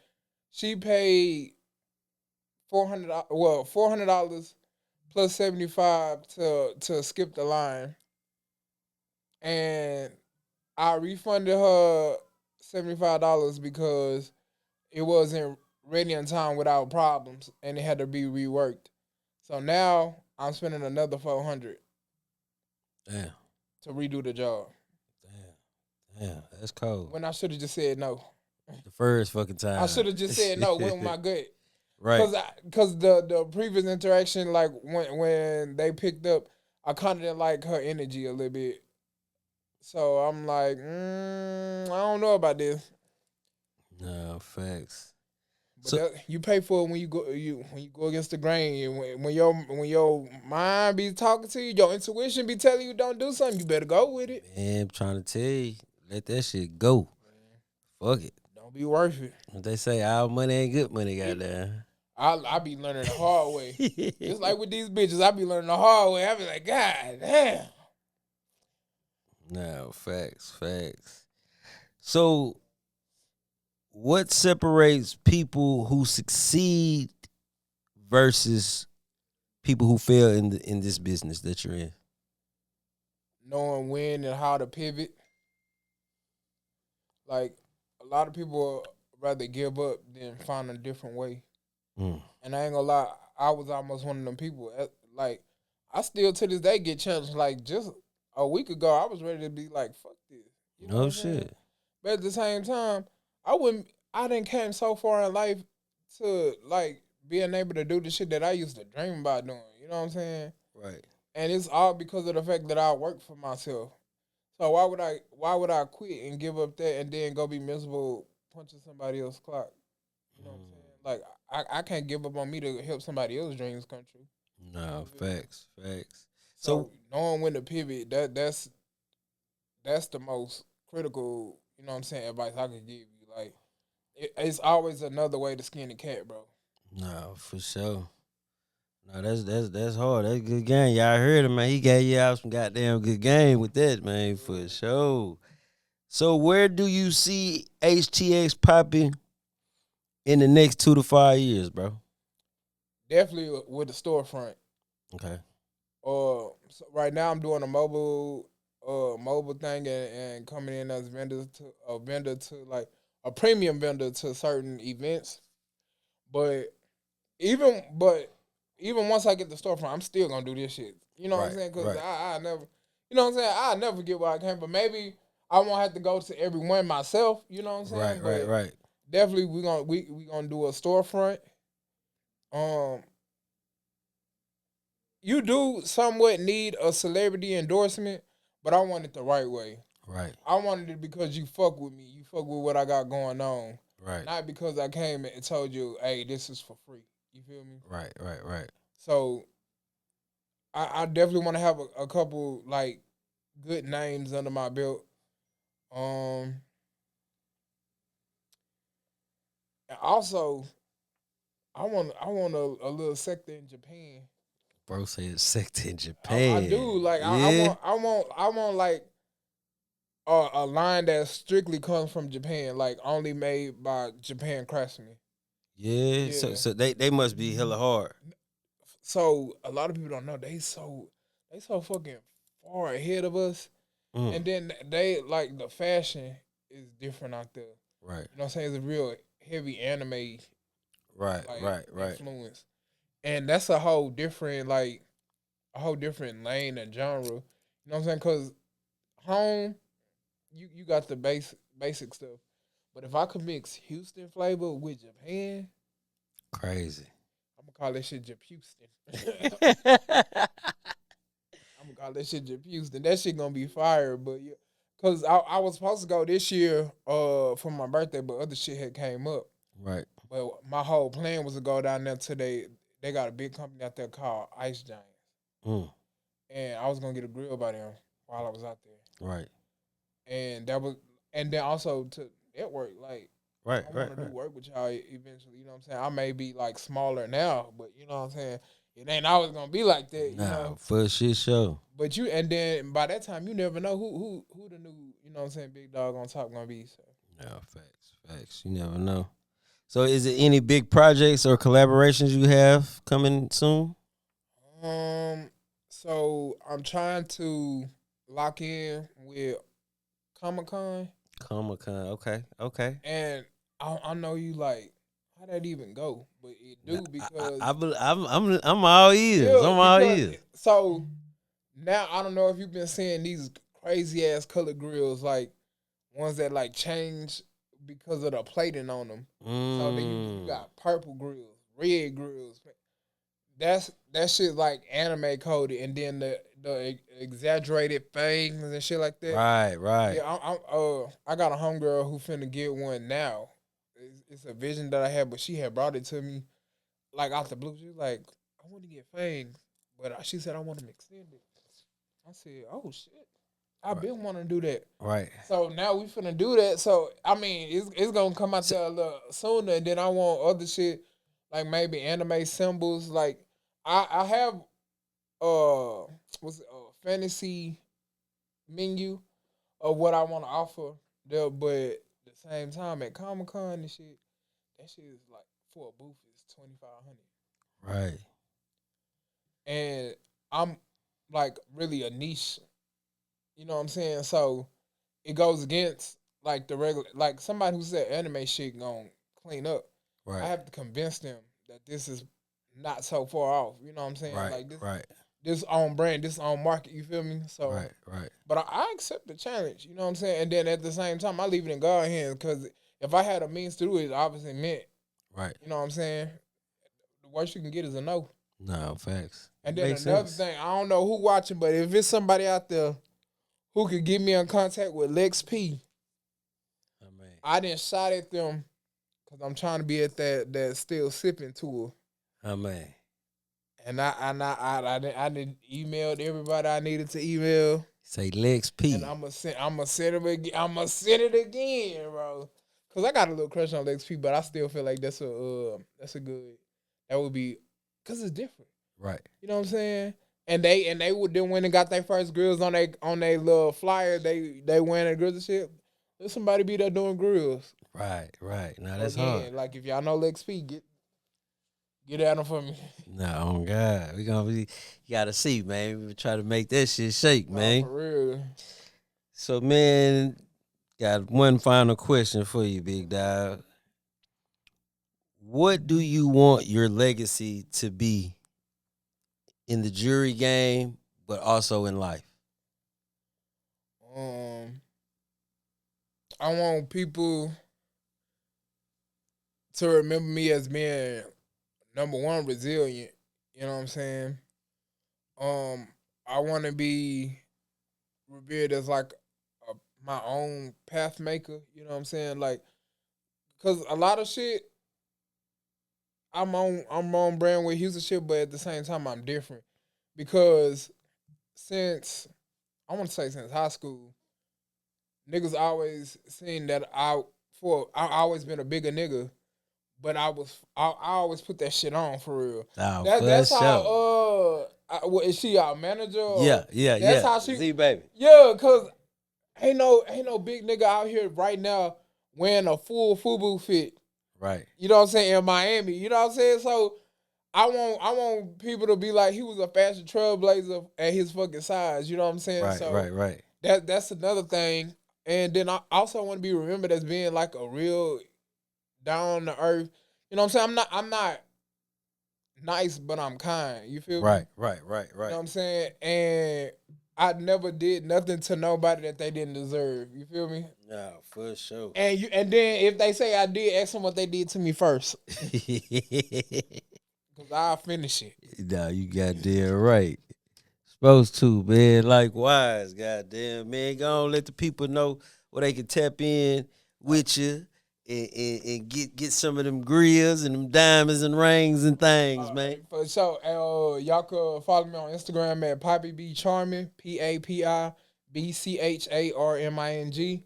Speaker 2: She paid $400 plus 75 to skip the line, and I refunded her $75 because it wasn't ready in time without problems and it had to be reworked. So now I'm spending another 400
Speaker 1: damn,
Speaker 2: to redo the job
Speaker 1: damn, that's cold.
Speaker 2: when I should have just said no.
Speaker 1: The first fucking
Speaker 2: I
Speaker 1: time.
Speaker 2: should have just said no. Went with my gut.
Speaker 1: Right.
Speaker 2: Cause the previous interaction, like when they picked up, I kind of didn't like her energy a little bit. So I'm like, I don't know about this.
Speaker 1: No facts.
Speaker 2: But
Speaker 1: So
Speaker 2: you pay for it when you go against the grain. And when your mind be talking to you, your intuition be telling you don't do something, you better go with it.
Speaker 1: man, I'm trying to tell you, let that shit go. Fuck it.
Speaker 2: Don't be worth it.
Speaker 1: What they say, our money ain't good money, goddamn.
Speaker 2: I be learning the hard way. Just like with these bitches, I be learning the hard way. I be like, God damn.
Speaker 1: No, facts, facts. So what separates people who succeed versus people who fail in this business that you're in?
Speaker 2: Knowing when and how to pivot. Like a lot of people rather give up than find a different way.
Speaker 1: Mm.
Speaker 2: And I ain't gonna lie, I was almost one of them people. Like I still to this day get challenged. Like just a week ago, I was ready to be like, "Fuck this," you know what
Speaker 1: No
Speaker 2: I'm saying?
Speaker 1: shit.
Speaker 2: But at the same time, I wouldn't. I didn't came so far in life to like being able to do the shit that I used to dream about doing. You know what I'm saying?
Speaker 1: Right.
Speaker 2: And it's all because of the fact that I work for myself. So why would I quit and give up that and then go be miserable punching somebody else's clock? You know what I'm saying? Like I can't give up on me to help somebody else's dreams come true.
Speaker 1: No,
Speaker 2: You feel me?
Speaker 1: facts, facts. So
Speaker 2: So knowing when to pivot, that's the most critical, you know what I'm saying, advice I could give you. Like it's always another way to skin the cat, bro.
Speaker 1: no, for sure. No, that's hard. That's a good game. Y'all heard him, man. He gave you out some goddamn good game with that, man, for sure. So where do you see HTX Poppy in the next 2 to 5 years, bro?
Speaker 2: Definitely with the storefront.
Speaker 1: Okay.
Speaker 2: So right now I'm doing a mobile thing and coming in as a vendor to like a premium vendor to certain events. But even once I get the storefront, I'm still gonna do this shit. You know what I'm
Speaker 1: Right,
Speaker 2: saying? Cause
Speaker 1: right,
Speaker 2: I never, you know what I'm saying? I never get where I came, but maybe I won't have to go to every one myself. You know what I'm saying?
Speaker 1: right, right,
Speaker 2: But
Speaker 1: right,
Speaker 2: definitely we gonna do a storefront. Um, you do somewhat need a celebrity endorsement, but I want it the right way.
Speaker 1: right,
Speaker 2: I wanted it because you fuck with me. You fuck with what I got going on.
Speaker 1: right,
Speaker 2: Not because I came and told you, hey, this is for free. You feel me?
Speaker 1: right, right, right.
Speaker 2: So I definitely want to have a couple like good names under my belt. Um, and also I want a little sector in Japan.
Speaker 1: Bro said sect in
Speaker 2: I
Speaker 1: Japan.
Speaker 2: do like
Speaker 1: Yeah,
Speaker 2: I want like a line that strictly comes from Japan, like only made by Japan craftsmen.
Speaker 1: yeah. So
Speaker 2: Yeah.
Speaker 1: so they must be hella hard.
Speaker 2: So a lot of people don't know they so fucking far ahead of us,
Speaker 1: Mm,
Speaker 2: and then they like the fashion is different out there.
Speaker 1: right,
Speaker 2: You know what I'm saying? It's a real heavy anime
Speaker 1: right,
Speaker 2: like
Speaker 1: right, right.
Speaker 2: influence, and that's a whole different lane and genre. You know what I'm saying? Because home, you got the basic stuff, but if I could mix Houston flavor with Japan,
Speaker 1: Crazy.
Speaker 2: I'm gonna call that shit Houston. I'm gonna call that shit Houston. That shit gonna be fire, but yeah. Cause I was supposed to go this year for my birthday, but other shit had came up.
Speaker 1: Right.
Speaker 2: But my whole plan was to go down there to they got a big company out there called Ice Giants.
Speaker 1: Mm,
Speaker 2: And I was gonna get a grill by them while I was out there.
Speaker 1: right,
Speaker 2: And that was and then also to network, like
Speaker 1: right,
Speaker 2: I
Speaker 1: right,
Speaker 2: wanna do
Speaker 1: right.
Speaker 2: work with y'all eventually, you know what I'm saying? I may be like smaller now, but you know what I'm saying? It ain't always gonna be like that, you
Speaker 1: Nah,
Speaker 2: know.
Speaker 1: for shit show.
Speaker 2: But you and then by that time you never know who the new, you know what I'm saying, big dog on top gonna be. So
Speaker 1: No, facts, facts. You never know. So, is it any big projects or collaborations you have coming soon?
Speaker 2: um so I'm trying to lock in with Comic Con
Speaker 1: Comic Con. Okay, okay.
Speaker 2: and I know you like how that even go, but it
Speaker 1: Nah,
Speaker 2: do because
Speaker 1: I'm all ears.
Speaker 2: yeah,
Speaker 1: I'm all
Speaker 2: because
Speaker 1: ears.
Speaker 2: so now I don't know if you've been seeing these crazy ass color grills like ones that like change because of the plating on them. So then you
Speaker 1: Mm,
Speaker 2: got purple grills, red grills. That shit like anime coded, and then the exaggerated fangs and shit like that.
Speaker 1: right, right.
Speaker 2: Yeah, I got a homegirl who finna get one now. It's a vision that I had, but she had brought it to me like out the blue. She was like, "I want to get fangs," but she said I want them extended. I said, "Oh shit, I've
Speaker 1: Right.
Speaker 2: been wanting to do that."
Speaker 1: Right.
Speaker 2: So now we finna do that. So I mean, it's gonna come out
Speaker 1: So,
Speaker 2: there a little sooner, and then I want other shit like maybe anime symbols. Like I have what's it, fantasy menu of what I want to offer there, but at the same time at Comic Con and shit, that shit is like for a booth is 2,500,
Speaker 1: right.
Speaker 2: and I'm like really a niche. You know what I'm saying? So it goes against like the regular, like somebody who said anime shit gonna clean up. I
Speaker 1: Right.
Speaker 2: have to convince them that this is not so far off. You know what I'm saying?
Speaker 1: Right.
Speaker 2: Like
Speaker 1: Right.
Speaker 2: this on brand, this on market. You feel me? So,
Speaker 1: Right. Right.
Speaker 2: but I accept the challenge. You know what I'm saying? And then at the same time, I leave it in God's hands because if I had a means to do it, it obviously meant.
Speaker 1: Right.
Speaker 2: You know what I'm saying? The worst you can get is a no.
Speaker 1: No, facts. It
Speaker 2: And then
Speaker 1: makes
Speaker 2: another
Speaker 1: sense.
Speaker 2: thing, I don't know who watching, but if it's somebody out there who could get me in contact with Lex P,
Speaker 1: I mean,
Speaker 2: I didn't shot at them because I'm trying to be at that still sipping tour.
Speaker 1: I mean,
Speaker 2: And I did emailed everybody I needed to email.
Speaker 1: Say Lex
Speaker 2: And
Speaker 1: P.
Speaker 2: I'ma send it again. I'ma send it again, bro. Cause I got a little crush on Lex P, but I still feel like that's a good, that would be, cause it's different.
Speaker 1: Right.
Speaker 2: You know what I'm saying? And they would then when they got their first grills on their little flyer, they wearing their grills and shit. Let somebody be there doing grills.
Speaker 1: Right. Right. Now
Speaker 2: So
Speaker 1: that's hard.
Speaker 2: again, like if y'all know Lex P, get at them for me.
Speaker 1: No, oh God, we gonna be. You gotta see, man. We try to make that shit shake,
Speaker 2: Nah,
Speaker 1: man.
Speaker 2: for real.
Speaker 1: So, man, got one final question for you, big dog. What do you want your legacy to be in the jury game, but also in life?
Speaker 2: Um, I want people to remember me as being number one resilient. You know what I'm saying? Um, I want to be revered as like my own path maker. You know what I'm saying? Like, cause a lot of shit I'm on brand with Houston shit, but at the same time I'm different because since I want to say since high school, niggas always seen that I always been a bigger nigga, but I always put that shit on for real.
Speaker 1: Oh, for
Speaker 2: That's
Speaker 1: sure.
Speaker 2: how is she our manager or
Speaker 1: Yeah, yeah,
Speaker 2: that's
Speaker 1: yeah.
Speaker 2: how she
Speaker 1: Z baby.
Speaker 2: yeah, cause ain't no big nigga out here right now wearing a full FUBU fit.
Speaker 1: Right,
Speaker 2: You know what I'm saying, in Miami. You know what I'm saying? So I want people to be like he was a fashion trailblazer at his fucking size. You know what I'm saying?
Speaker 1: right,
Speaker 2: So
Speaker 1: right, right.
Speaker 2: that's another thing. And then I also want to be remembered as being like a real down to earth. You know what I'm saying? I'm not nice, but I'm kind. You feel me?
Speaker 1: Right, right, right,
Speaker 2: You know
Speaker 1: right.
Speaker 2: what I'm saying? And I never did nothing to nobody that they didn't deserve. You feel me?
Speaker 1: No, for sure.
Speaker 2: And then if they say I did, ask them what they did to me first, cause I'll finish it.
Speaker 1: No, you goddamn right. Supposed to, man. Likewise, goddamn, man. Go on, let the people know where they can tap in with you and get some of them grills and them diamonds and rings and things, man.
Speaker 2: For sure. Y'all could follow me on Instagram at Poppy B Charming, PAPIBCHARMING.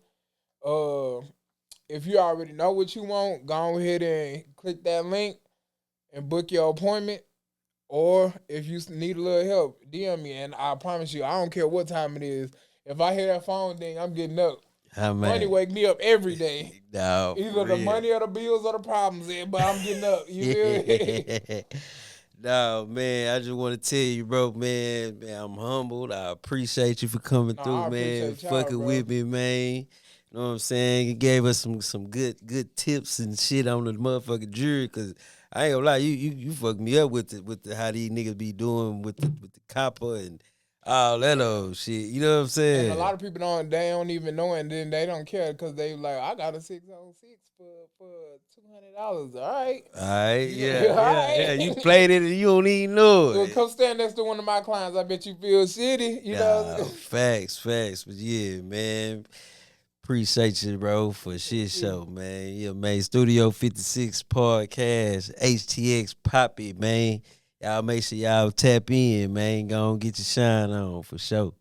Speaker 2: Uh, if you already know what you want, go ahead and click that link and book your appointment. Or if you need a little help, DM me, and I promise you, I don't care what time it is. If I hear that phone ding, I'm getting up.
Speaker 1: Oh,
Speaker 2: Money
Speaker 1: man.
Speaker 2: wake me up every day.
Speaker 1: No, for
Speaker 2: Either the
Speaker 1: real.
Speaker 2: money or the bills or the problems, but I'm getting up. You feel me?
Speaker 1: No, man, I just want to tell you, bro, man, I'm humbled. I appreciate you for coming
Speaker 2: No,
Speaker 1: through,
Speaker 2: I
Speaker 1: man,
Speaker 2: appreciate y'all,
Speaker 1: fucking
Speaker 2: bro.
Speaker 1: with me, man. You know what I'm saying? You gave us some good tips and shit on the motherfucking jury, cause I ain't gonna lie, you fucked me up with the how these niggas be doing with the copper and all that
Speaker 2: Yeah.
Speaker 1: old shit. You know what I'm
Speaker 2: And a
Speaker 1: saying?
Speaker 2: lot of people don't even know, and then they don't care because they like, I got a 606 for $200. All right,
Speaker 1: All right,
Speaker 2: yeah,
Speaker 1: yeah,
Speaker 2: all
Speaker 1: yeah, yeah. You
Speaker 2: right.
Speaker 1: played it and you don't even know
Speaker 2: Well,
Speaker 1: it.
Speaker 2: come stand next to one of my clients. I bet you feel shitty. You know.
Speaker 1: Nah, facts. But yeah, man. Appreciate you, bro, for shit show, man. Yeah, man. Studio 56 podcast, HTX Poppy, man. Y'all make sure y'all tap in, man. Go on, get your shine on for sure.